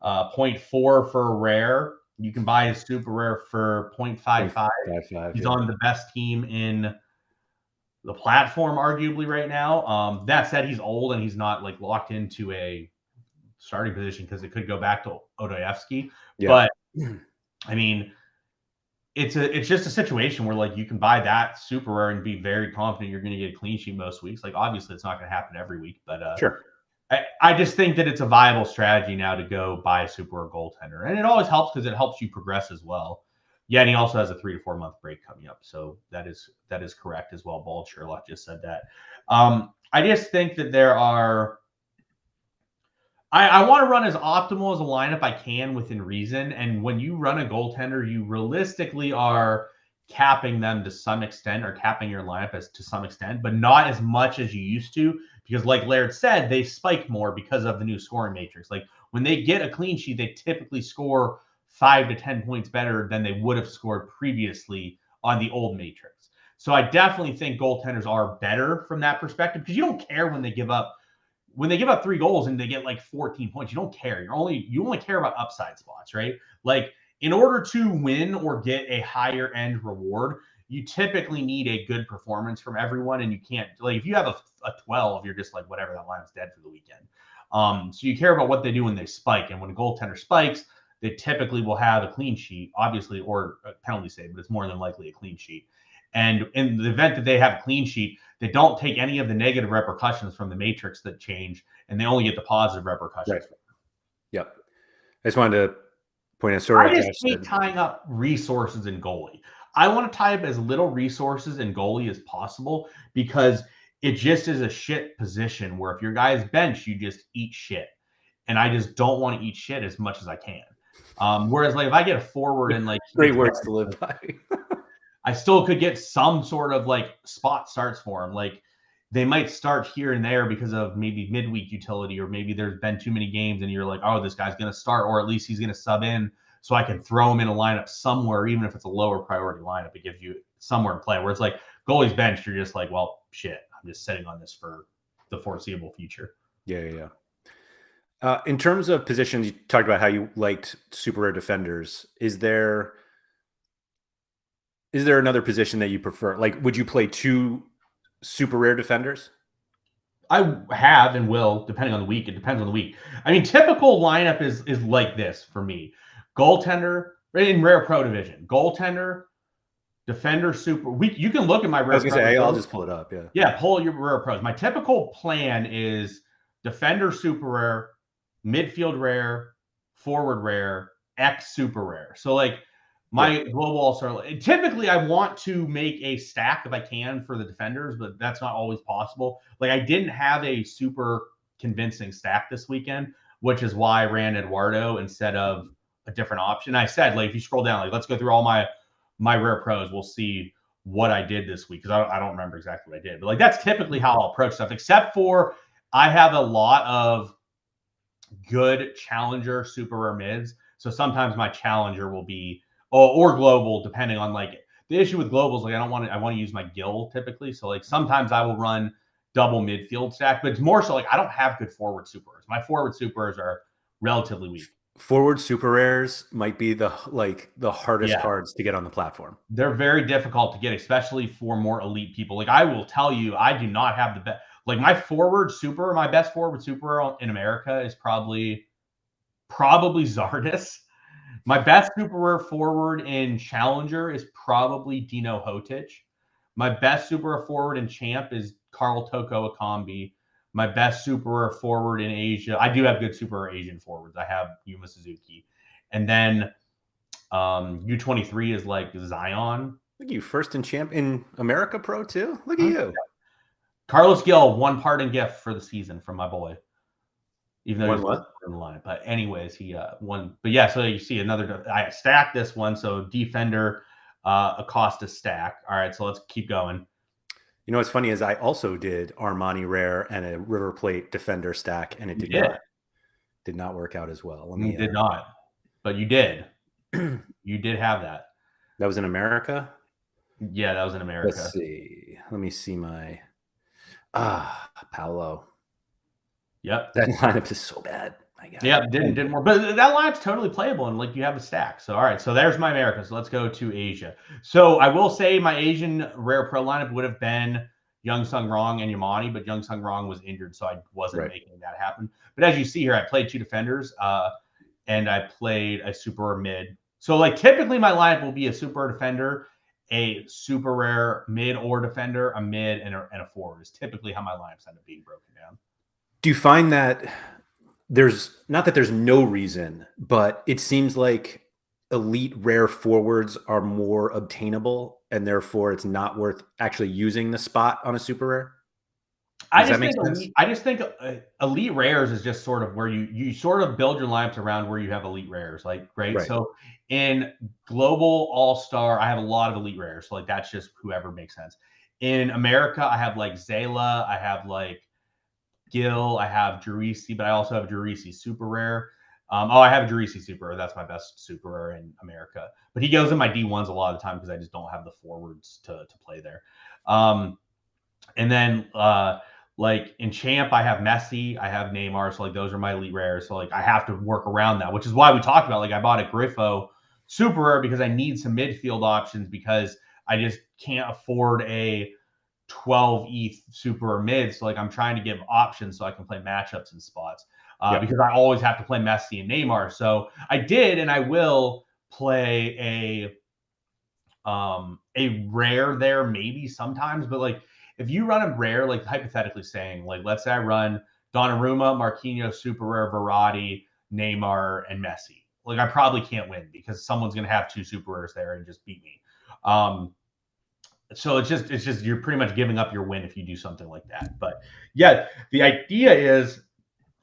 0.4 for a rare. You can buy his super rare for 0.55. He's on the best team in the platform, arguably, right now. That said, he's old and he's not like locked into a starting position because it could go back to Odoyevsky. Yeah. But I mean, it's just a situation where like you can buy that super rare and be very confident you're going to get a clean sheet most weeks. Like obviously it's not going to happen every week, but sure. I just think that it's a viable strategy now to go buy a super rare goaltender, and it always helps because it helps you progress as well. Yeah, and he also has a 3 to 4 month break coming up, so that is correct as well. Bald Sherlock just said that. I just think that there are. I want to run as optimal as a lineup I can within reason. And when you run a goaltender, you realistically are capping them to some extent, or capping your lineup to some extent, but not as much as you used to. Because like Laird said, they spike more because of the new scoring matrix. Like when they get a clean sheet, they typically score 5 to 10 points better than they would have scored previously on the old matrix. So I definitely think goaltenders are better from that perspective, because you don't care when they give up 3 goals and they get like 14 points. You don't care. You only care about upside spots, right? Like in order to win or get a higher end reward, you typically need a good performance from everyone. And you can't, like, if you have a 12, you're just like, whatever, that line's dead for the weekend. So you care about what they do when they spike. And when a goaltender spikes, they typically will have a clean sheet, obviously, or a penalty save, but it's more than likely a clean sheet. And in the event that they have a clean sheet, they don't take any of the negative repercussions from the matrix that change, and they only get the positive repercussions. Right. Yep. I just wanted to point out. I just hate tying up resources in goalie. I want to tie up as little resources in goalie as possible, because it just is a shit position where if your guy's bench, you just eat shit. And I just don't want to eat shit as much as I can. Whereas like if I get a forward and like great words to live by. I still could get some sort of like spot starts for him. Like they might start here and there because of maybe midweek utility, or maybe there's been too many games and you're like, oh, this guy's going to start, or at least he's going to sub in so I can throw him in a lineup somewhere, even if it's a lower priority lineup. It gives you somewhere to play. Where it's like goalie's bench, you're just like, well, shit, I'm just sitting on this for the foreseeable future. Yeah. In terms of positions, you talked about how you liked super rare defenders. Is there another position that you prefer? Like, would you play 2 super rare defenders? I have and will, depending on the week. It depends on the week. I mean, typical lineup is like this for me: goaltender in rare pro division, goaltender, defender, super. You can look at my rare. I was gonna say, I'll just pull it up. Yeah, pull your rare pros. My typical plan is defender super rare, midfield rare, forward rare, X super rare. So like my global all-star, typically I want to make a stack if I can for the defenders, but that's not always possible. Like I didn't have a super convincing stack this weekend, which is why I ran Eduardo instead of a different option. I said, like, if you scroll down, like, let's go through all my rare pros. We'll see what I did this week, because I don't remember exactly what I did. But like that's typically how I'll approach stuff, except for I have a lot of good challenger super rare mids. So sometimes my challenger will be or global, depending on like the issue with globals. Like I want to use my gill typically. So like sometimes I will run double midfield stack, but it's more so like I don't have good forward supers. My forward supers are relatively weak. Forward super rares might be the hardest cards to get on the platform. They're very difficult to get, especially for more elite people. Like I will tell you, I do not have the best. Like my forward super, my best forward super in America is probably Zardis. My best super rare forward in Challenger is probably Dino Hotic. My best super rare forward in Champ is Carl Toko Akambi. My best super rare forward in Asia, I do have good super rare Asian forwards. I have Yuma Suzuki. And then U23 is like Zion. Look at you, first in Champ in America Pro too. Look at you. Carlos Gill, 1 parting gift for the season from my boy. Even though he's in the line. But anyways, he won. But yeah, so you see another. I stacked this one. So defender, Acosta stack. All right, so let's keep going. You know what's funny is I also did Armani rare and a River Plate defender stack, and it did not work out as well. It did not, but you did. You did have that. That was in America. Yeah, that was in America. Let's see. Let me see my Paolo. Yep. That lineup is so bad. My God. Yeah, didn't work. But that lineup's totally playable, and like you have a stack. So all right, so there's my America. So let's go to Asia. So I will say my Asian rare pro lineup would have been Young Sung Rong and Yamani, but Young Sung Rong was injured, so I wasn't making that happen. But as you see here, I played 2 defenders, and I played a super mid. So like typically my lineup will be a super defender, a super rare mid or defender, a mid, and a forward is typically how my lineups end up being broken down. Do you find that there's not that there's no reason, but it seems like elite rare forwards are more obtainable and therefore it's not worth actually using the spot on a super rare? I just think elite rares is just sort of where you sort of build your lineups around where you have elite rares, like right. So in global all star, I have a lot of elite rares, so like that's just whoever makes sense. In America, I have like Zayla, I have like Gil, I have Jurisi, but I also have Jurisi super rare. I have Jurisi super rare. That's my best super rare in America, but he goes in my D1s a lot of the time because I just don't have the forwards to play there. And then like in Champ, I have Messi, I have Neymar, so like those are my elite rares. So like I have to work around that, which is why we talked about like I bought a Griffo super rare because I need some midfield options because I just can't afford a 12 ETH super or mid. So like I'm trying to give options so I can play matchups and spots because I always have to play Messi and Neymar. So I did and I will play a rare there maybe sometimes, but like if you run a rare, like hypothetically saying, like let's say I run Donnarumma, Marquinhos, super rare, Verratti, Neymar, and Messi. Like I probably can't win because someone's gonna have 2 super rares there and just beat me. So it's just you're pretty much giving up your win if you do something like that. But yeah, the idea is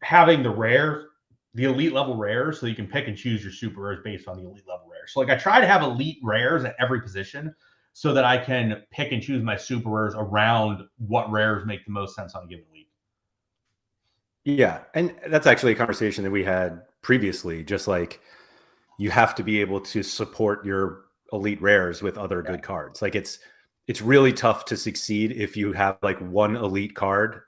having the rare, the elite level rares, so you can pick and choose your super rares based on the elite level rares. So like I try to have elite rares at every position so that I can pick and choose my super rares around what rares make the most sense on a given week. Yeah, and that's actually a conversation that we had previously. Just like you have to be able to support your elite rares with other good cards. Like it's really tough to succeed if you have like one elite card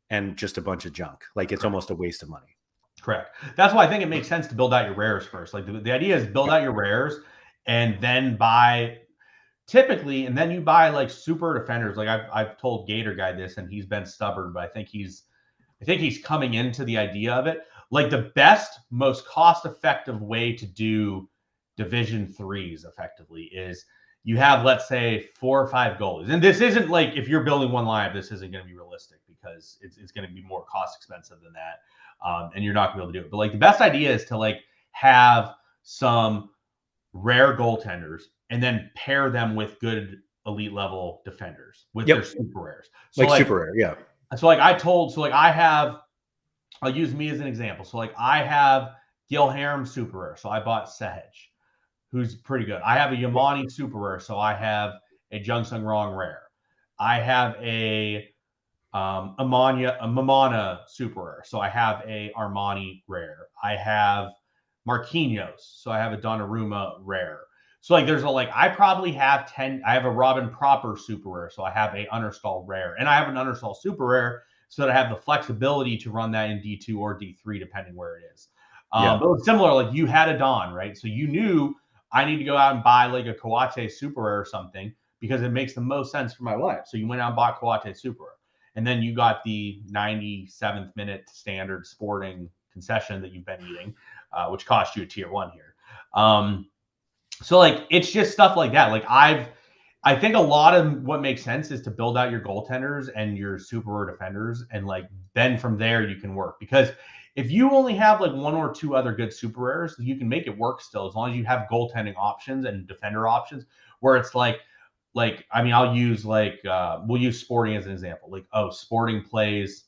and just a bunch of junk. Like it's almost a waste of money. Correct. That's why I think it makes sense to build out your rares first. Like the idea is build out your rares and then buy typically, and then you buy like super defenders. Like I've told Gator Guy this, and he's been stubborn, but I think he's coming into the idea of it. Like the best, most cost-effective way to do Division 3s effectively is you have, let's say, 4 or 5 goalies. And this isn't like if you're building one lineup, this isn't going to be realistic because it's going to be more cost expensive than that. And you're not going to be able to do it. But like the best idea is to like have some rare goaltenders and then pair them with good elite level defenders with their super rares. So like super rare, yeah. So like I have, I'll use me as an example. So like I have Gil Harem super rare. So I bought Sehej, who's pretty good. I have a Yamani super rare. So I have a Jung Sung Rong rare. I have a Mamana super rare. So I have a Armani rare. I have Marquinhos. So I have a Donnarumma rare. So like there's I probably have 10. I have a Robin Proper super rare. So I have a Understall rare. And I have an Understall super rare so that I have the flexibility to run that in D2 or D3 depending where it is. But it's similar, like you had a Don, right? So you knew I need to go out and buy like a Kawate super rare or something because it makes the most sense for my life. So you went out and bought Kawate super rare. And then you got the 97th minute standard sporting concession that you've been eating, which cost you a tier 1 here. So like it's just stuff like that. Like I think a lot of what makes sense is to build out your goaltenders and your super defenders, and like then from there you can work. Because if you only have like 1 or 2 other good super rares, you can make it work still as long as you have goaltending options and defender options. Where it's like I mean, I'll use we'll use Sporting as an example. Like, oh, Sporting plays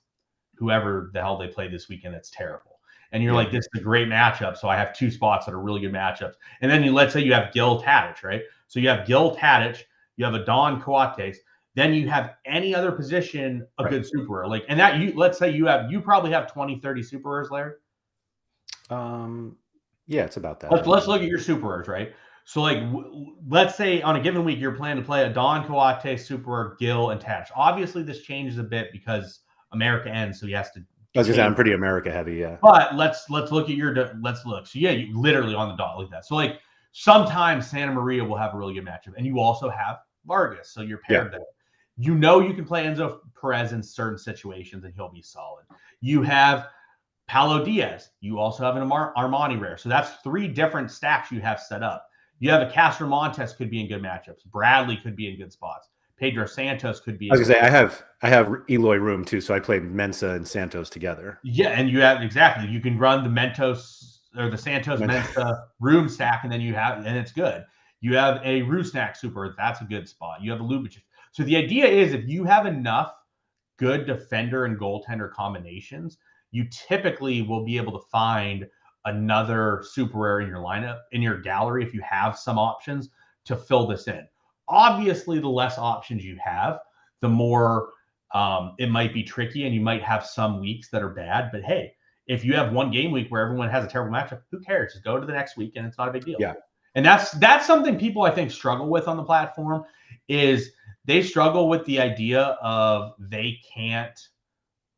whoever the hell they play this weekend that's terrible. And you're like, this is a great matchup. So I have 2 spots that are really good matchups. And then let's say you have Gil Tadic, right? So you have Gil Tadic, you have a Don Coates, then you have any other position a good super rare. Like, and that let's say you probably have 20, 30 super rares, Larry. Yeah, it's about that. Let's look at your super rares, right? So like, let's say on a given week, you're planning to play a Don, Kawate, Super, Gil, and Tash. Obviously, this changes a bit because America ends, so he has to. I was gonna say I'm pretty America heavy, yeah. But let's look at let's look. So yeah, you literally on the dot like that. So like sometimes Santa Maria will have a really good matchup, and you also have Vargas, so you're paired there. You know you can play Enzo Perez in certain situations, and he'll be solid. You have Paulo Diaz. You also have an Armani rare. So that's 3 different stacks you have set up. You have a Castro Montes could be in good matchups. Bradley could be in good spots. Pedro Santos could be. I was gonna say I have Eloy Room too, so I played Mensa and Santos together. Yeah, and you have exactly. You can run the Mentos or the Santos Mensa Room stack, and then and it's good. You have a Rusnak Super. That's a good spot. You have a Lubitsch. So the idea is if you have enough good defender and goaltender combinations, you typically will be able to find another super rare in your lineup, in your gallery, if you have some options to fill this in. Obviously, the less options you have, the more it might be tricky, and you might have some weeks that are bad. But hey, if you have one game week where everyone has a terrible matchup, who cares? Just go to the next week, and it's not a big deal. Yeah. And that's something people I think struggle with on the platform is they struggle with the idea of they can't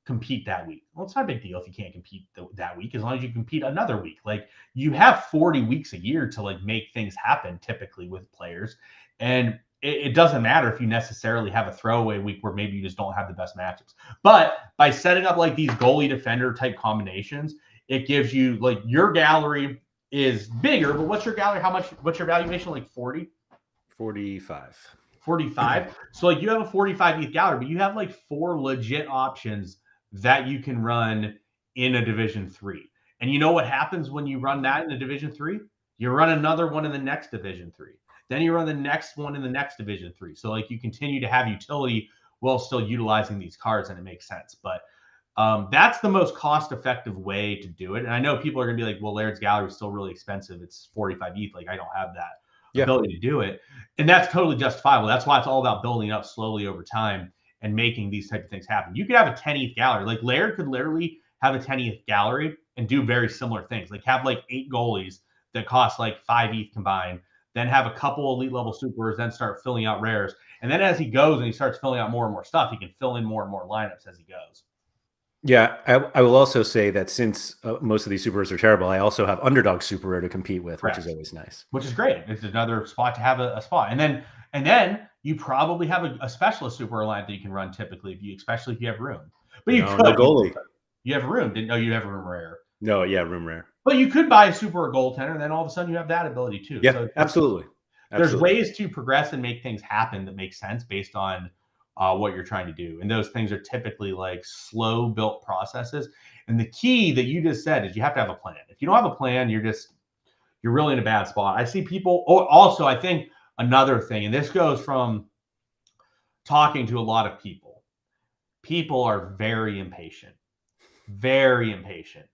compete that week. Well, it's not a big deal if you can't compete that week, as long as you compete another week. Like you have 40 weeks a year to like make things happen typically with players. And it doesn't matter if you necessarily have a throwaway week where maybe you just don't have the best matchups. But by setting up like these goalie defender type combinations, it gives you like your gallery is bigger, but what's your gallery? What's your valuation? Like 40? 45. 45. So like you have a 45 ETH gallery, but you have like 4 legit options that you can run in a Division 3. And you know what happens when you run that in a Division 3? You run another one in the next Division 3. Then you run the next one in the next Division 3. So like you continue to have utility while still utilizing these cards, and it makes sense. But that's the most cost-effective way to do it. And I know people are going to be like, well, Laird's gallery is still really expensive. It's 45 ETH. Like I don't have that ability to do it. And that's totally justifiable. That's why it's all about building up slowly over time and making these type of things happen. You could have a 10 ETH gallery. Like Laird could literally have a 10 ETH gallery and do very similar things. Like have like 8 goalies that cost like 5 ETH combined, then have a couple elite level supers, then start filling out rares. And then as he goes and he starts filling out more and more stuff, he can fill in more and more lineups as he goes. Yeah, I will also say that since most of these super rares are terrible, I also have underdog super rare to compete with, which is always nice. Which is great. It's another spot to have a spot. And then you probably have a specialist super line that you can run typically, especially if you have room. But you could. No goalie. You have room. Didn't know you have room rare. No, yeah, room rare. But you could buy a super or goaltender, and then all of a sudden you have that ability too. Yeah, so absolutely. There's ways to progress and make things happen that make sense based on what you're trying to do. And those things are typically like slow built processes. And the key that you just said is you have to have a plan. If you don't have a plan, you're really in a bad spot. I see people also, I think another thing, and this goes from talking to a lot of people. People are very impatient. Very impatient.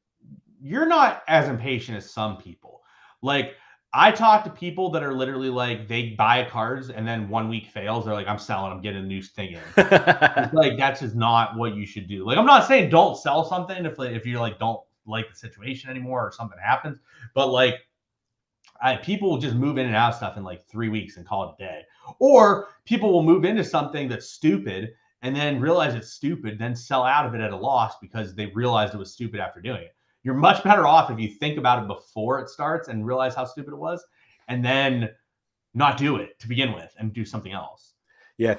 You're not as impatient as some people. Like I talk to people that are literally like they buy cards and then 1 week fails. They're like, I'm selling. I'm getting a new thing in. It's like that's just not what you should do. Like I'm not saying don't sell something if you like don't like the situation anymore or something happens, but like people will just move in and out of stuff in like 3 weeks and call it a day. Or people will move into something that's stupid and then realize it's stupid, then sell out of it at a loss because they realized it was stupid after doing it. You're much better off if you think about it before it starts and realize how stupid it was, and then not do it to begin with and do something else. Yeah,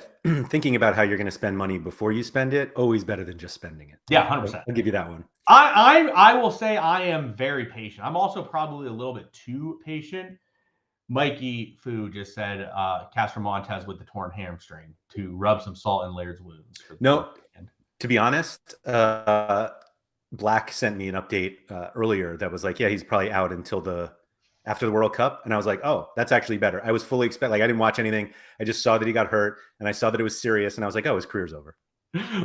thinking about how you're going to spend money before you spend it, always better than just spending it. Yeah, 100%. I'll give you that one. I will say I am very patient. I'm also probably a little bit too patient. Mikey Fu just said Castro Montes with the torn hamstring to rub some salt in Laird's wounds. No, to be honest, Black sent me an update earlier that was like, yeah, he's probably out until after the World Cup. And I was like, oh, that's actually better. I was fully like, I didn't watch anything. I just saw that he got hurt and I saw that it was serious. And I was like, oh, his career's over.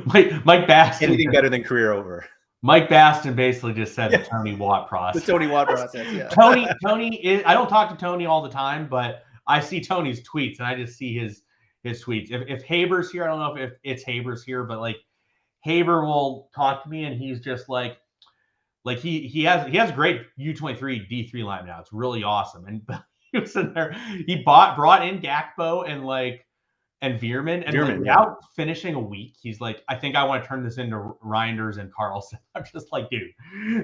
Mike Baston. Anything better than career over. Mike Baston basically just said the Tony Watt process. The Tony Watt process, yeah. Tony is, I don't talk to Tony all the time, but I see Tony's tweets and I just see his tweets. If Haber's here, I don't know if it's Haber's here, but like Haber will talk to me and he's just like he has a great U23 D3 line now. It's really awesome. And He was in there. He brought in Gakpo and Veerman, and like without finishing a week, he's like, I think I want to turn this into Reinders and Carlson. I'm just like, dude,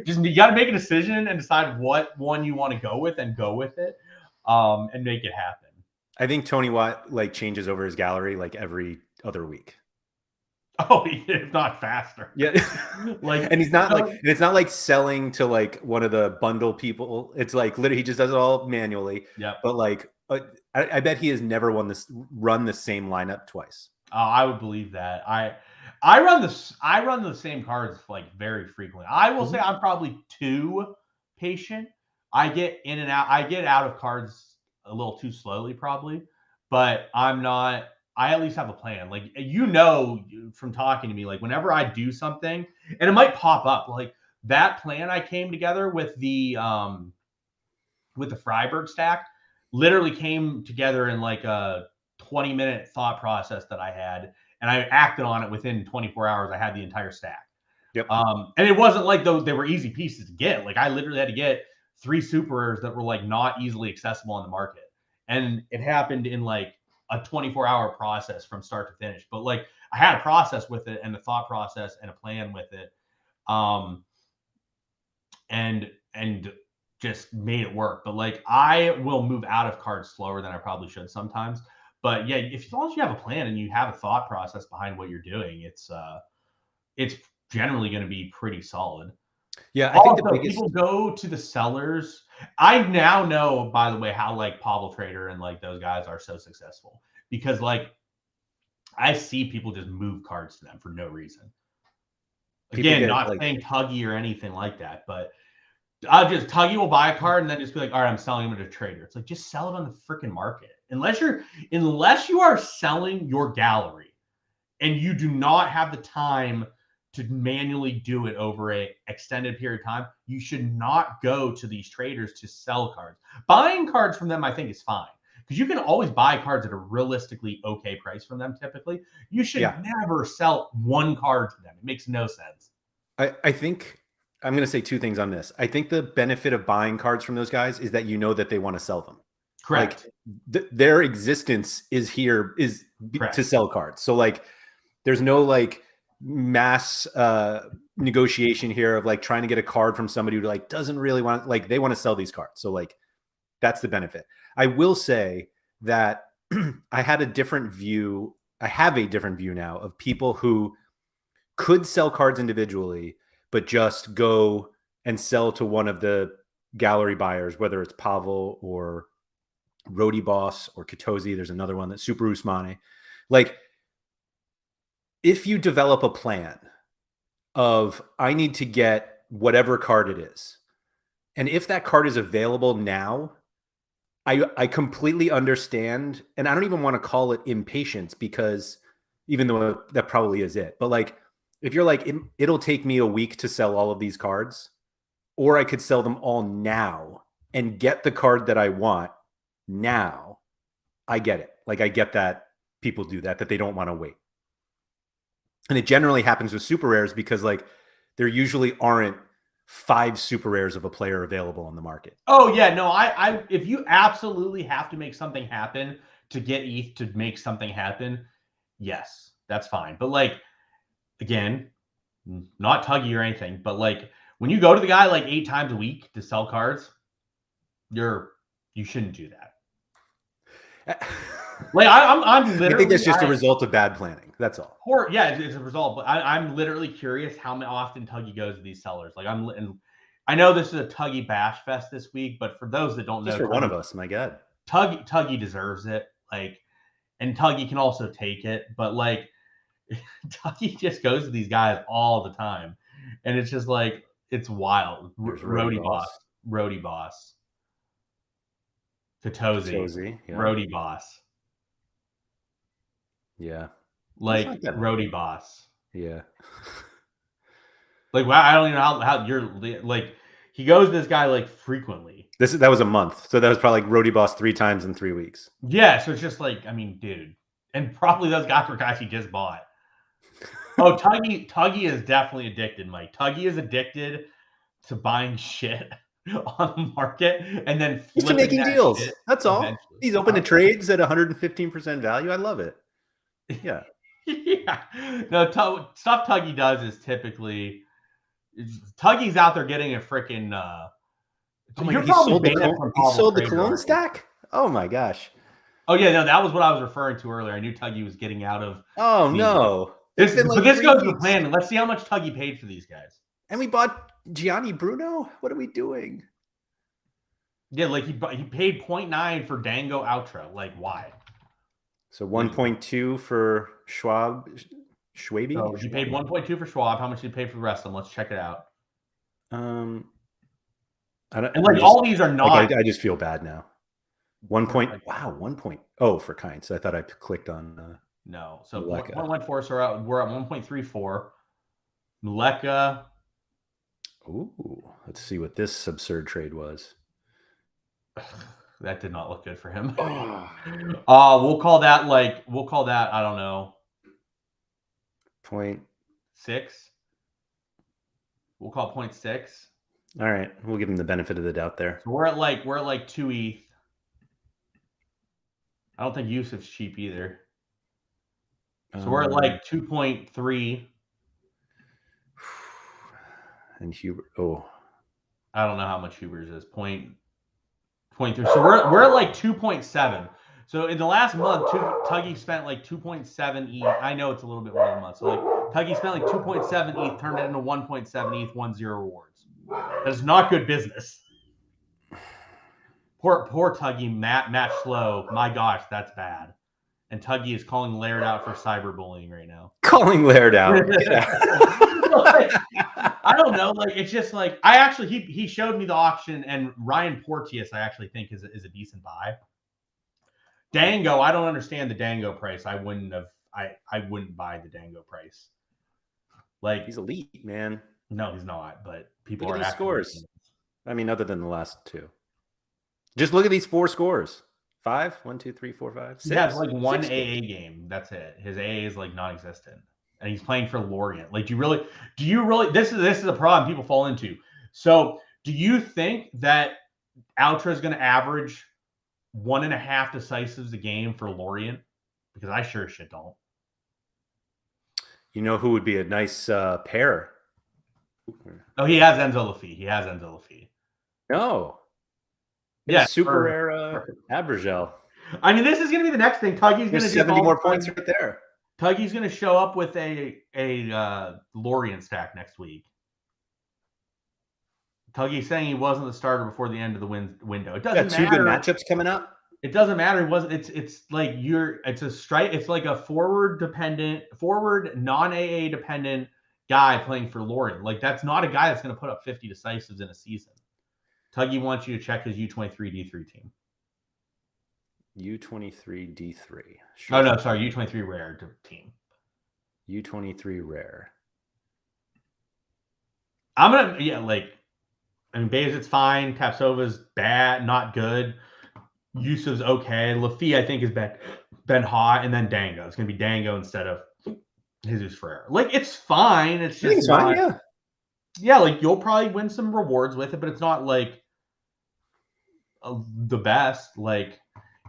just you got to make a decision and decide what one you want to go with and go with it, and make it happen. I think Tony Watt like changes over his gallery like every other week. Oh, if not faster. Yeah. Like, and he's not like, it's not like selling to like one of the bundle people. It's like literally he just does it all manually. Yeah. But like, I bet he has never run the same lineup twice. Oh, I would believe that. I run the same cards like very frequently. I will say I'm probably too patient. I get in and out. I get out of cards a little too slowly, probably, but I'm not. I at least have a plan. Like from talking to me, like whenever I do something, and it might pop up, like that plan I came together with the Freiburg stack, literally came together in like a 20-minute thought process that I had, and I acted on it within 24 hours. I had the entire stack. Yep. And it wasn't like they were easy pieces to get. Like I literally had to get 3 super rares that were like not easily accessible on the market, and it happened in like a 24-hour process from start to finish. But like I had a process with it, and a thought process, and a plan with it, and just made it work. But like I will move out of cards slower than I probably should sometimes. But yeah, as long as you have a plan and you have a thought process behind what you're doing, it's generally going to be pretty solid. Yeah, I think the biggest people go to the sellers. I now know, by the way, how like Pavel Trader and like those guys are so successful, because like I see people just move cards to them for no reason. Again, not saying Tuggy or anything like that, but Tuggy will buy a card and then just be like, all right, I'm selling them to a trader. It's like, just sell it on the freaking market. Unless you are selling your gallery and you do not have the time to manually do it over a extended period of time, you should not go to these traders to sell cards. Buying cards from them, I think, is fine, because you can always buy cards at a realistically okay price from them. Typically, you should never sell one card to them. It makes no sense. I think I'm going to say 2 things on this. I think the benefit of buying cards from those guys is that you know that they want to sell them. Correct. Like their existence is to sell cards. So like there's no like mass negotiation here of like trying to get a card from somebody who like doesn't really want, like they want to sell these cards. So like that's the benefit. I will say that I have a different view now of people who could sell cards individually, but just go and sell to one of the gallery buyers, whether it's Pavel or Rody Boss or Katozi. There's another one that's Super Usmane. Like, if you develop a plan of I need to get whatever card it is, and if that card is available now, I completely understand, and I don't even want to call it impatience, because even though that probably is it, but like if you're like it'll take me a week to sell all of these cards, or I could sell them all now and get the card that I want now, I get it. Like I get that people do that they don't want to wait. And it generally happens with super rares because like there usually aren't 5 super rares of a player available on the market. Oh yeah, no, I if you absolutely have to make something happen to get ETH to make something happen, yes, that's fine. But like, again, not Tuggy or anything, but like when you go to the guy like 8 times a week to sell cards, you shouldn't do that. Like I'm literally, I think it's just a result of bad planning. That's all. Yeah, it's a result. But I'm literally curious how often Tuggy goes to these sellers. Like I know this is a Tuggy bash fest this week, but for those that don't know, just for Tuggy, one of us, my God, Tuggy deserves it. Like, and Tuggy can also take it, but like Tuggy just goes to these guys all the time, and it's just like it's wild. Rody Boss, Katozi, yeah. Rody Boss. Yeah. Like Rody Boss. Yeah. Like, wow, I don't even know how you're like, he goes to this guy like frequently. That was a month. So that was probably like Rody Boss 3 times in 3 weeks. Yeah. So it's just like, I mean, dude. And probably those guys were guys he just bought. Oh, Tuggy is definitely addicted, Mike. Tuggy is addicted to buying shit on the market and then he's been making deals. That's all. Eventually. He's open to trades at 115% value. I love it. Yeah. Yeah. No, stuff Tuggy does is typically Tuggy's out there getting a freaking. Oh my God, he sold the clone stack. Oh my gosh. Oh yeah, no, that was what I was referring to earlier. I knew Tuggy was getting out of. Oh no. This goes to plan. Let's see how much Tuggy paid for these guys. And we bought Gianni Bruno. What are we doing? Yeah, like he paid 0.9 for Dango Outro. Like why? So 1.2 for Schwabi. So he paid 1.2 for Schwab. How much did he pay for the rest of them? Let's check it out. All these are not. Like, I just feel bad now. 1 point. Wow, 1.0 for kind. So I thought I clicked on. No, so 1.14. So we're at 1.34. Meleka. Ooh, let's see what this absurd trade was. That did not look good for him. We'll call that I don't know. 0.6. We'll call it 0.6. All right, we'll give him the benefit of the doubt there. So we're at like 2 ETH. I don't think Yusuf's cheap either. So we're at like 2.3. And Huber. I don't know how much Huber's is. 0.3. So we're at like 2.7. So in the last month, Tuggy spent like 2.7 ETH. I know it's a little bit more than a month. So like Tuggy spent like 2.7 ETH, turned it into 1.7 ETH, 10 rewards. That is not good business. Poor Tuggy, match slow. My gosh, that's bad. And Tuggy is calling Laird out for cyberbullying right now. Calling Laird out. I don't know. Like it's just like he showed me the auction, and Ryan Porteous I actually think is a decent buy. Dango, I don't understand the Dango price. I wouldn't buy the Dango price. Like he's elite, man. No, he's not. But people look are at these scores. I mean, other than the last two. Just look at these 4 scores. 5, 1, 2, 3, 4, 5, 6. He has like 1 AA game. That's it. His AA is like non-existent, and he's playing for Lorient. Like, do you really? This is a problem people fall into. So, do you think that Outra is going to average 1.5 decisives a game for Lorient? Because I sure shit don't. You know who would be a nice pair? Oh, he has Enzo Lafitte. No. Yeah, super rare Abergel. I mean, this is going to be the next thing. Tuggy's going to 70 more points right there. Tuggy's going to show up with a Lorient stack next week. Tuggy's saying he wasn't the starter before the end of the window. It doesn't matter. 2 good matchups coming up. It doesn't matter. He wasn't. It's like it's a strike. It's like a forward non-AA dependent guy playing for Lorient. Like that's not a guy that's going to put up 50 decisives in a season. Tuggy wants you to check his U23 D3 team. U23 D3. Sure. Oh no, sorry, U23 rare team. U23 rare. I'm gonna I mean, Bayes fine. Tapsova's bad, not good. Yusuf's okay. Lafitte, I think, has been hot, and then Dango. It's gonna be Dango instead of Jesus Ferreira. Like it's fine. It's just it's fine, yeah. Yeah, like you'll probably win some rewards with it, but it's not like the best. Like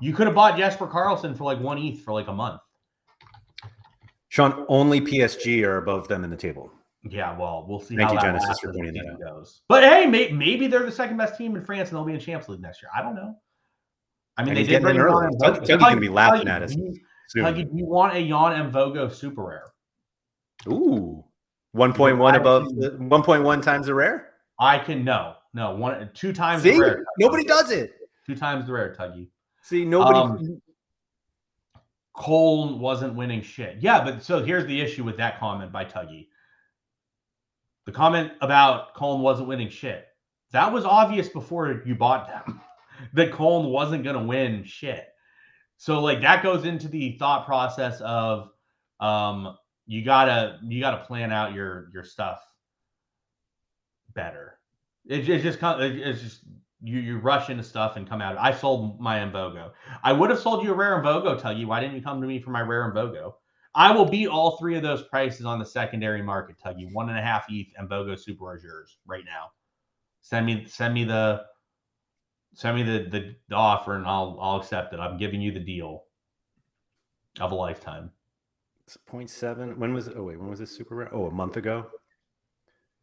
you could have bought Jesper Carlson for like 1 ETH for like a month. Sean, only PSG are above them in the table. Yeah, well, we'll see. Thank you, Genesis, for pointing that out. Goes. But hey, maybe they're the second best team in France, and they'll be in Champions League next year. I don't know. I mean, they did bring early. Tuggy's gonna be laughing at us. Tuggy, do you want a Jan Mvogo super rare? Ooh, 1.1 above 1.1 times the rare. I can no 2 times the rare. Nobody does it. 2 times the rare, Tuggy. See, nobody. Cole wasn't winning shit. Yeah, but so here's the issue with that comment by Tuggy. The comment about Colin wasn't winning shit. That was obvious before you bought them. That Colin wasn't going to win shit. So like that goes into the thought process of you gotta plan out your stuff better. It's just you rush into stuff and come out. I sold my Mvogo. I would have sold you a rare Mvogo, Tuggy. Why didn't you come to me for my rare Mvogo? I will beat all 3 of those prices on the secondary market, Tuggy. 1.5 ETH Mvogo super is yours right now. Send me the offer, and I'll accept it. I'm giving you the deal of a lifetime. It's 0.7. When was it? Oh wait, when was this super rare? Oh, a month ago.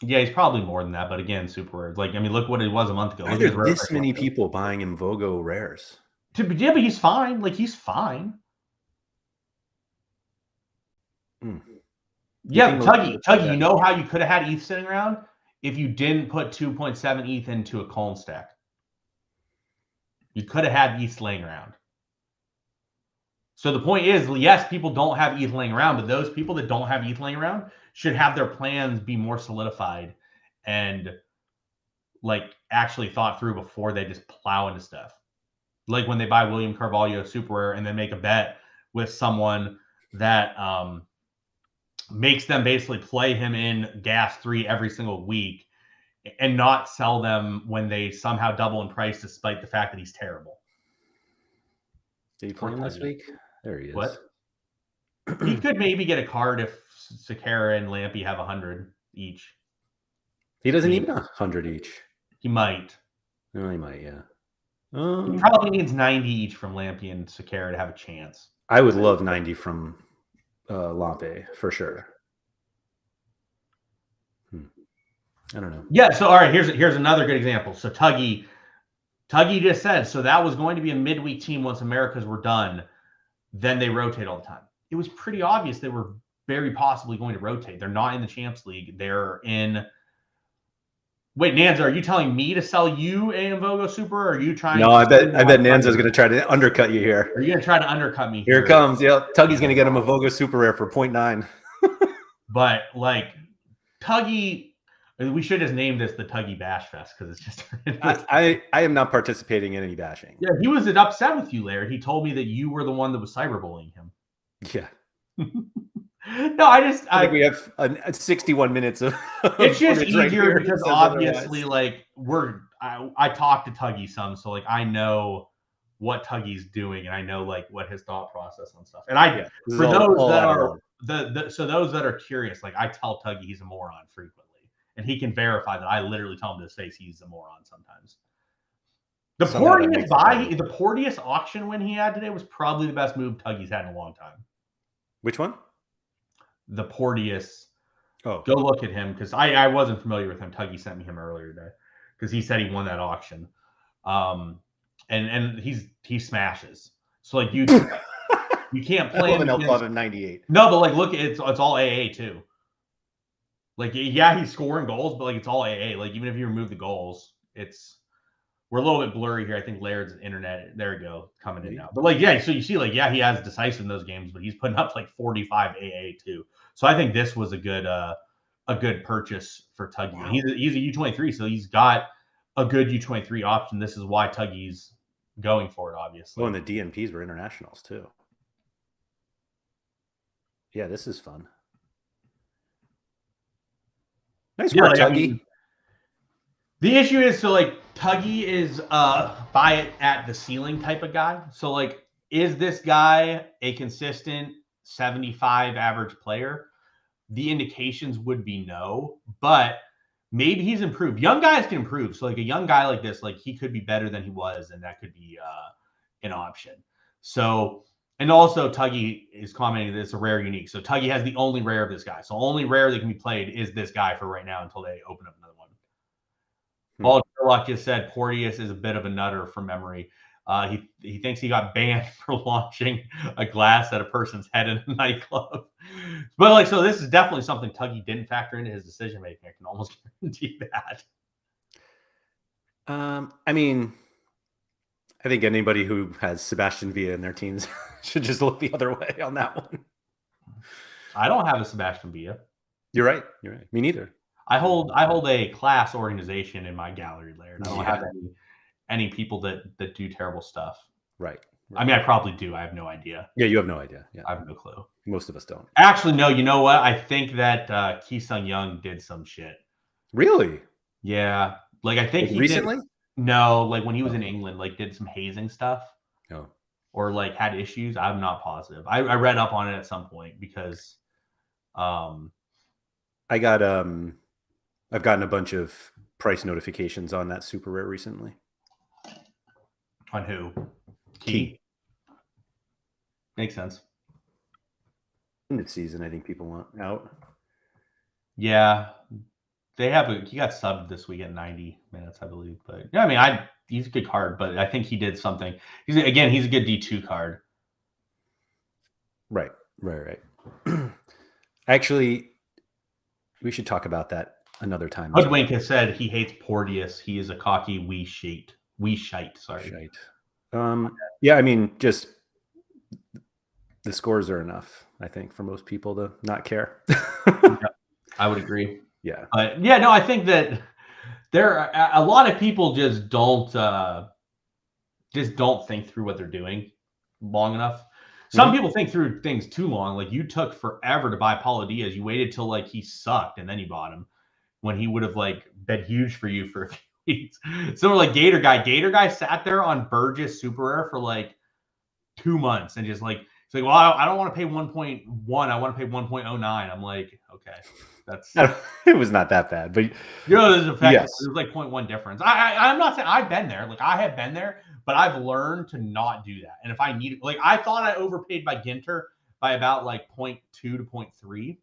Yeah, he's probably more than that, but again, super rare. Like, I mean, look what it was a month ago. Why are there this many people buying Invogo rares? Yeah, but he's fine. Like, he's fine. Yeah, Tuggy, you know how you could have had ETH sitting around if you didn't put 2.7 ETH into a Coln stack. You could have had ETH laying around. So the point is, yes, people don't have ETH laying around, but those people that don't have ETH laying around should have their plans be more solidified and like actually thought through before they just plow into stuff. Like when they buy William Carvalho super rare and then make a bet with someone that makes them basically play him in gas 3 every single week and not sell them when they somehow double in price despite the fact that he's terrible. Did he play him this week? There he is. What? He could maybe get a card if Sorare and Lampy have 100 each. He doesn't need 100 each. He might. No, he might, yeah. He probably needs 90 each from Lampy and Sorare to have a chance. I would love 90 from Lampe for sure. I don't know. Yeah, so all right, here's another good example. So Tuggy just said, so that was going to be a midweek team once Americas were done. Then they rotate all the time. It was pretty obvious they were very possibly going to rotate. They're not in the Champs League. They're in. Wait, Nanza, are you telling me to sell you a Invogo Super? Or are you trying? No, I bet Nanza's going to try to undercut you here. Are you going to try to undercut me? Here it comes. Yeah, Tuggy's going to get him a Invogo Super Rare for 0.9. But like Tuggy. We should just name this the Tuggy Bash Fest because it's just. I am not participating in any bashing. Yeah, he was upset with you, Laird. He told me that you were the one that was cyberbullying him. Yeah. No, I think we have 61 minutes of. It's just easier because obviously, like I talked to Tuggy some, so like I know what Tuggy's doing, and I know like what his thought process on stuff. And for those that are those that are curious, like I tell Tuggy he's a moron frequently. And he can verify that I literally tell him to his face he's a moron sometimes. The Porteous auction win he had today was probably the best move Tuggy's had in a long time. Which one? The Porteous. Oh, go look at him because I wasn't familiar with him. Tuggy sent me him earlier today because he said he won that auction. And he smashes. So like you can't play him against 98. No, but like look, it's all AA too. Like, yeah, he's scoring goals, but like it's all AA. Like, even if you remove the goals, we're a little bit blurry here. I think Laird's internet, there we go, coming in now. But like, yeah, so you see, like, yeah, he has decisive in those games, but he's putting up like 45 AA too. So I think this was a good purchase for Tuggy. Wow. He's a U23, so he's got a good U23 option. This is why Tuggy's going for it, obviously. Oh, and the DNPs were internationals too. Yeah, this is fun. Nice work, Tuggy. I mean, the issue is, so like Tuggy is buy it at the ceiling type of guy. So like, is this guy a consistent 75 average player? The indications would be no, but maybe he's improved. Young guys can improve. So like a young guy like this, like he could be better than he was, and that could be an option. So. And also, Tuggy is commenting that it's a rare unique. So Tuggy has the only rare of this guy. So only rare that can be played is this guy for right now until they open up another one. Paul Sherlock just said Porteous is a bit of a nutter from memory. He thinks he got banned for launching a glass at a person's head in a nightclub. But like, so this is definitely something Tuggy didn't factor into his decision making. I can almost guarantee that. I mean, I think anybody who has Sebastian Villa in their teams should just look the other way on that one. I don't have a Sebastian Villa. You're right. Me neither. I hold a class organization in my gallery, Laird. I don't have any people that do terrible stuff. Right. I mean, I probably do. I have no idea. Yeah, you have no idea. Yeah, I have no clue. Most of us don't. Actually, no. You know what? I think that Ki-Sung Young did some shit. Really? Yeah. Like I think he recently. No, like when he was in England, like did some hazing stuff. Oh. Or like had issues. I'm not positive. I read up on it at some point because I've gotten a bunch of price notifications on that super rare recently. On who? Key. Makes sense. End of season, I think people want out. Yeah, they have he got subbed this week at 90 minutes, I believe. But yeah, I mean, he's a good card, but I think he did something. He's a good D2 card. Right. Actually, we should talk about that another time. Hoodwink has said he hates Porteous. He is a cocky wee shite. Sorry. Shite. Yeah, I mean, just the scores are enough, I think, for most people to not care. Yeah, I would agree. Yeah. But yeah, no, I think that there are a lot of people just don't think through what they're doing long enough. Some people think through things too long. Like you took forever to buy Paulo Diaz. You waited till like he sucked and then you bought him when he would have like been huge for you for a few weeks. So like Gator Guy sat there on Burgess Super Rare for like 2 months and just like it's like, well, I don't want to pay 1.1. I want to pay 1.09. I'm like, okay, that's it was not that bad, but there's effective. Yes. There's like 0.1 difference. I'm not saying I've been there. Like I have been there, but I've learned to not do that. And if I need, like, I thought I overpaid by Ginter by about like 0.2 to 0.3,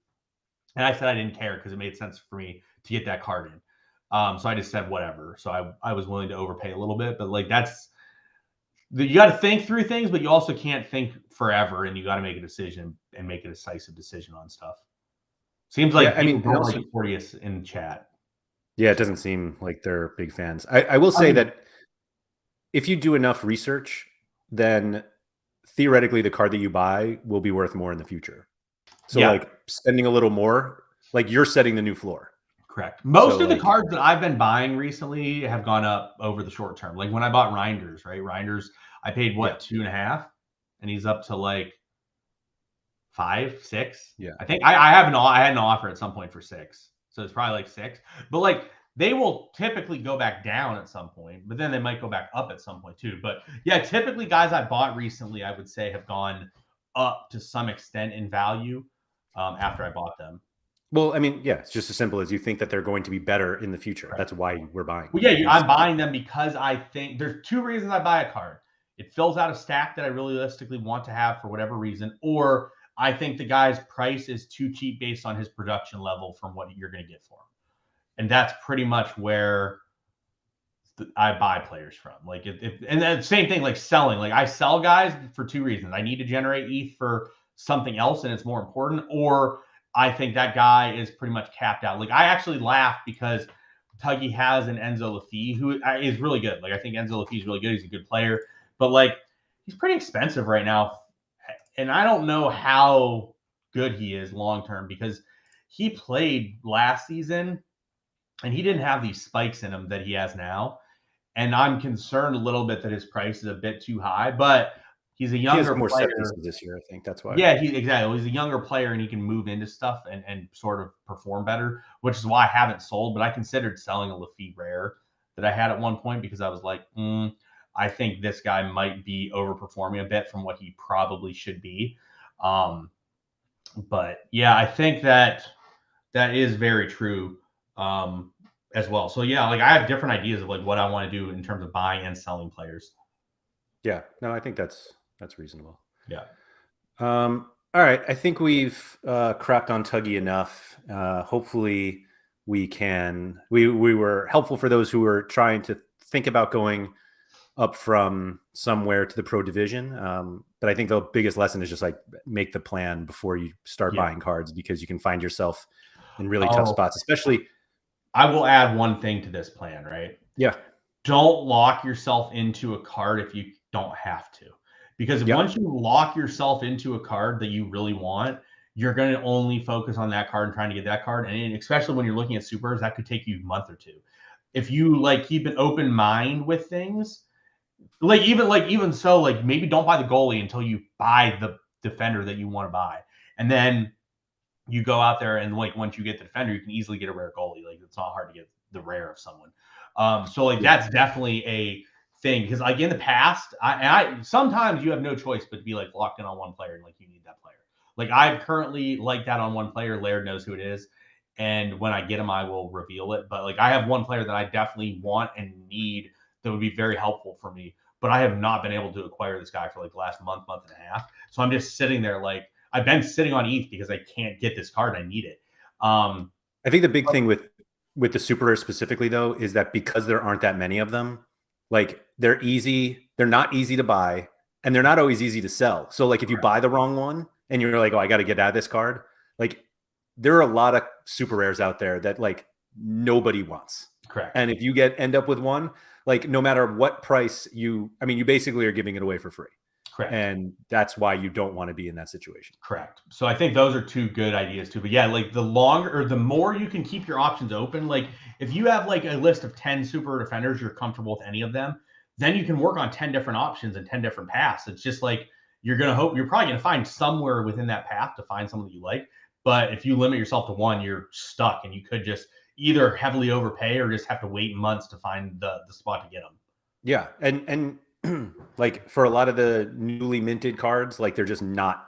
and I said I didn't care because it made sense for me to get that card in. So I just said whatever. So I was willing to overpay a little bit, but like you got to think through things, but you also can't think forever, and you got to make a decision and make a decisive decision on stuff. Seems like people don't like Porteous in chat. Yeah, it doesn't seem like they're big fans. I will say that if you do enough research, then theoretically the card that you buy will be worth more in the future. So like spending a little more, like you're setting the new floor. Correct. Most of the cards that I've been buying recently have gone up over the short term. Like when I bought Reinders, right? Reinders, I paid 2.5, and he's up to like 5, 6. Yeah. I think I had an offer at some point for 6. So it's probably like 6. But like they will typically go back down at some point, but then they might go back up at some point too. But yeah, typically guys I bought recently, I would say have gone up to some extent in value after I bought them. Well, I mean, yeah, it's just as simple as you think that they're going to be better in the future. Right. That's why we're buying. Well, yeah, I'm buying them because I think there's 2 reasons I buy a card. It fills out a stack that I realistically want to have for whatever reason, or I think the guy's price is too cheap based on his production level from what you're going to get for him. And that's pretty much where I buy players from. Like, and then same thing, like selling. Like I sell guys for 2 reasons. I need to generate ETH for something else, and it's more important, or I think that guy is pretty much capped out. Like I actually laugh because Tuggy has an Enzo Lafie who is really good. Like I think Enzo Lafie is really good. He's a good player, but like he's pretty expensive right now. And I don't know how good he is long-term because he played last season and he didn't have these spikes in him that he has now. And I'm concerned a little bit that his price is a bit too high, but he's a younger player this year. I think that's why. Yeah, exactly. He's a younger player and he can move into stuff and sort of perform better, which is why I haven't sold. But I considered selling a Lafite rare that I had at one point because I was like, I think this guy might be overperforming a bit from what he probably should be. But yeah, I think that is very true as well. So yeah, like I have different ideas of like what I want to do in terms of buying and selling players. Yeah, no, I think that's reasonable. Yeah. All right. I think we've crapped on Tuggy enough. Hopefully we were helpful for those who were trying to think about going up from somewhere to the pro division. But I think the biggest lesson is just like make the plan before you start buying cards, because you can find yourself in really tough spots, especially. I will add one thing to this plan, right? Yeah. Don't lock yourself into a card if you don't have to. Because once you lock yourself into a card that you really want, you're going to only focus on that card and trying to get that card. And especially when you're looking at supers, that could take you a month or 2. If you like keep an open mind with things, even so, like maybe don't buy the goalie until you buy the defender that you want to buy. And then you go out there and like once you get the defender, you can easily get a rare goalie. Like it's not hard to get the rare of someone. So like that's definitely a thing, because like in the past, I sometimes you have no choice but to be like locked in on one player and like you need that player. Like I currently like that on one player. Laird knows who it is, And when I get them, I will reveal it. But like, I have one player that I definitely want and need that would be very helpful for me. But I have not been able to acquire this guy for like the last month and a half. So I'm just sitting there like I've been sitting on ETH because I can't get this card. I need it. I think the big thing with the super rare specifically though is that because there aren't that many of them, like they're not easy to buy, and they're not always easy to sell. So like if you buy the wrong one and you're like, oh, I got to get out of this card, like there are a lot of super rares out there that like nobody wants. Correct. And if you end up with one, like no matter what price you basically are giving it away for free. Correct. And that's why you don't want to be in that situation. Correct. So I think those are two good ideas too. But yeah, like the longer or the more you can keep your options open, like if you have like a list of 10 super defenders, you're comfortable with any of them, then you can work on 10 different options and 10 different paths. It's just like you're probably going to find somewhere within that path to find someone that you like. But if you limit yourself to one, you're stuck, and you could just either heavily overpay or just have to wait months to find the spot to get them. Yeah. And like for a lot of the newly minted cards, like they're just not,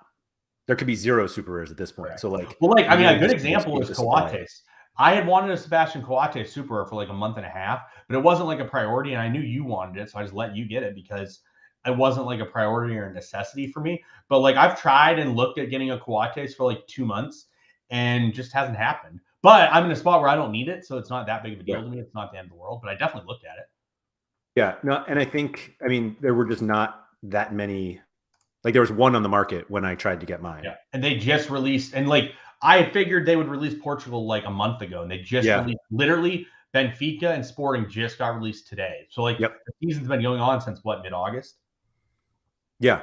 there could be 0 super rares at this point. Correct. So like, well, like, I mean, a good example is Coates. I had wanted a Sebastian Coates super rare for like a month and a half, but it wasn't like a priority, and I knew you wanted it. So I just let you get it because it wasn't like a priority or a necessity for me. But like I've tried and looked at getting a Coates for like 2 months and just hasn't happened. But I'm in a spot where I don't need it, so it's not that big of a deal to me. It's not the end of the world, but I definitely looked at it. Yeah, no, and I think, I mean, there were just not that many. Like there was one on the market when I tried to get mine. Yeah, and they just released, and like I figured they would release Portugal like a month ago, and they just released, literally Benfica and Sporting just got released today. So like the season's been going on since what, mid-August? Yeah.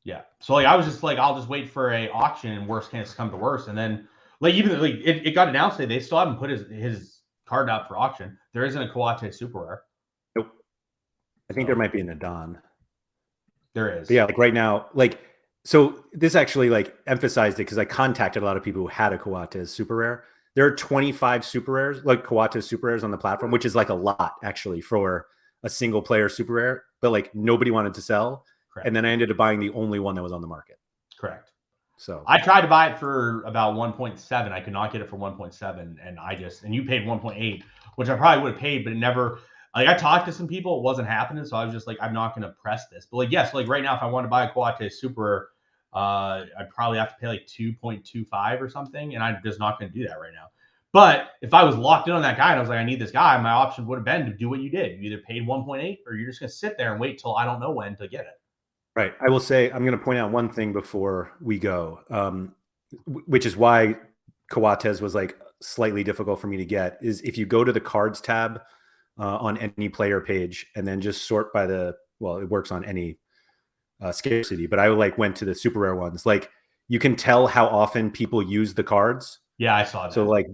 Yeah. So like I was just like, I'll just wait for a auction, and worst case come to worst. And then like even like it got announced today, they still haven't put his card out for auction. There isn't a Coates super rare. Nope. I think there might be an Adon. There is. But yeah, like right now, like so this actually like emphasized it because I contacted a lot of people who had a Coates super rare. There are 25 super rares, like Coates super rares on the platform, which is like a lot actually for a single player super rare, but like nobody wanted to sell. Correct. And then I ended up buying the only one that was on the market. Correct. So I tried to buy it for about 1.7. I could not get it for 1.7. And you paid 1.8, which I probably would have paid, but it never, like I talked to some people, it wasn't happening. So I was just like, I'm not going to press this. But like, yes, like right now, if I want to buy a Coates super, I'd probably have to pay like 2.25 or something. And I'm just not going to do that right now. But if I was locked in on that guy and I was like, I need this guy, my option would have been to do what you did. You either paid 1.8 or you're just going to sit there and wait till I don't know when to get it. Right. I will say, I'm going to point out one thing before we go, which is why Coates was like slightly difficult for me to get, is if you go to the cards tab on any player page and then just sort by it works on any scarcity, but I like went to the super rare ones. Like you can tell how often people use the cards. Yeah, I saw that.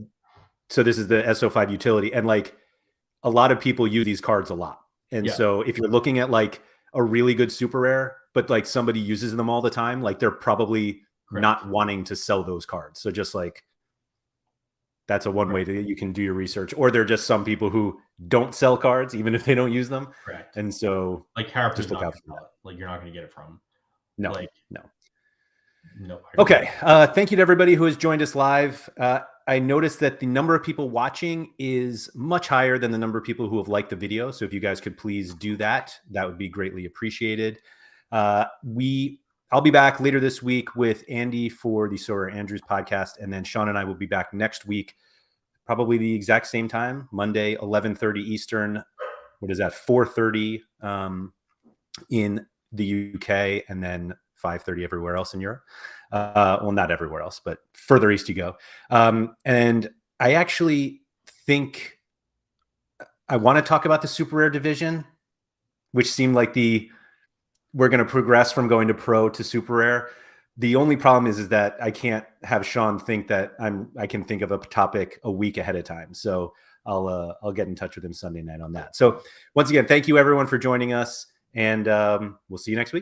So this is the SO5 utility, and like a lot of people use these cards a lot. And so if you're looking at like a really good super rare, but like somebody uses them all the time, like they're probably not wanting to sell those cards. So just like that's a one way that you can do your research. Or they're just some people who don't sell cards even if they don't use them. Correct. And so like just look out for that. Like you're not going to get it from. No. Like, no. No. Okay. Thank you to everybody who has joined us live. I noticed that the number of people watching is much higher than the number of people who have liked the video. So if you guys could please do that, that would be greatly appreciated. I'll be back later this week with Andy for the Sorare Andrews podcast. And then Sean and I will be back next week, probably the exact same time, Monday, 11:30 Eastern. What is that? 4:30 in the UK, and then 5:30 everywhere else in Europe. Well, not everywhere else, but further east you go. And I actually think I want to talk about the super rare division, which seemed like we're going to progress from going to pro to super rare. The only problem is that I can't have Sean think that I can think of a topic a week ahead of time. So I'll get in touch with him Sunday night on that. So once again, thank you everyone for joining us, and we'll see you next week.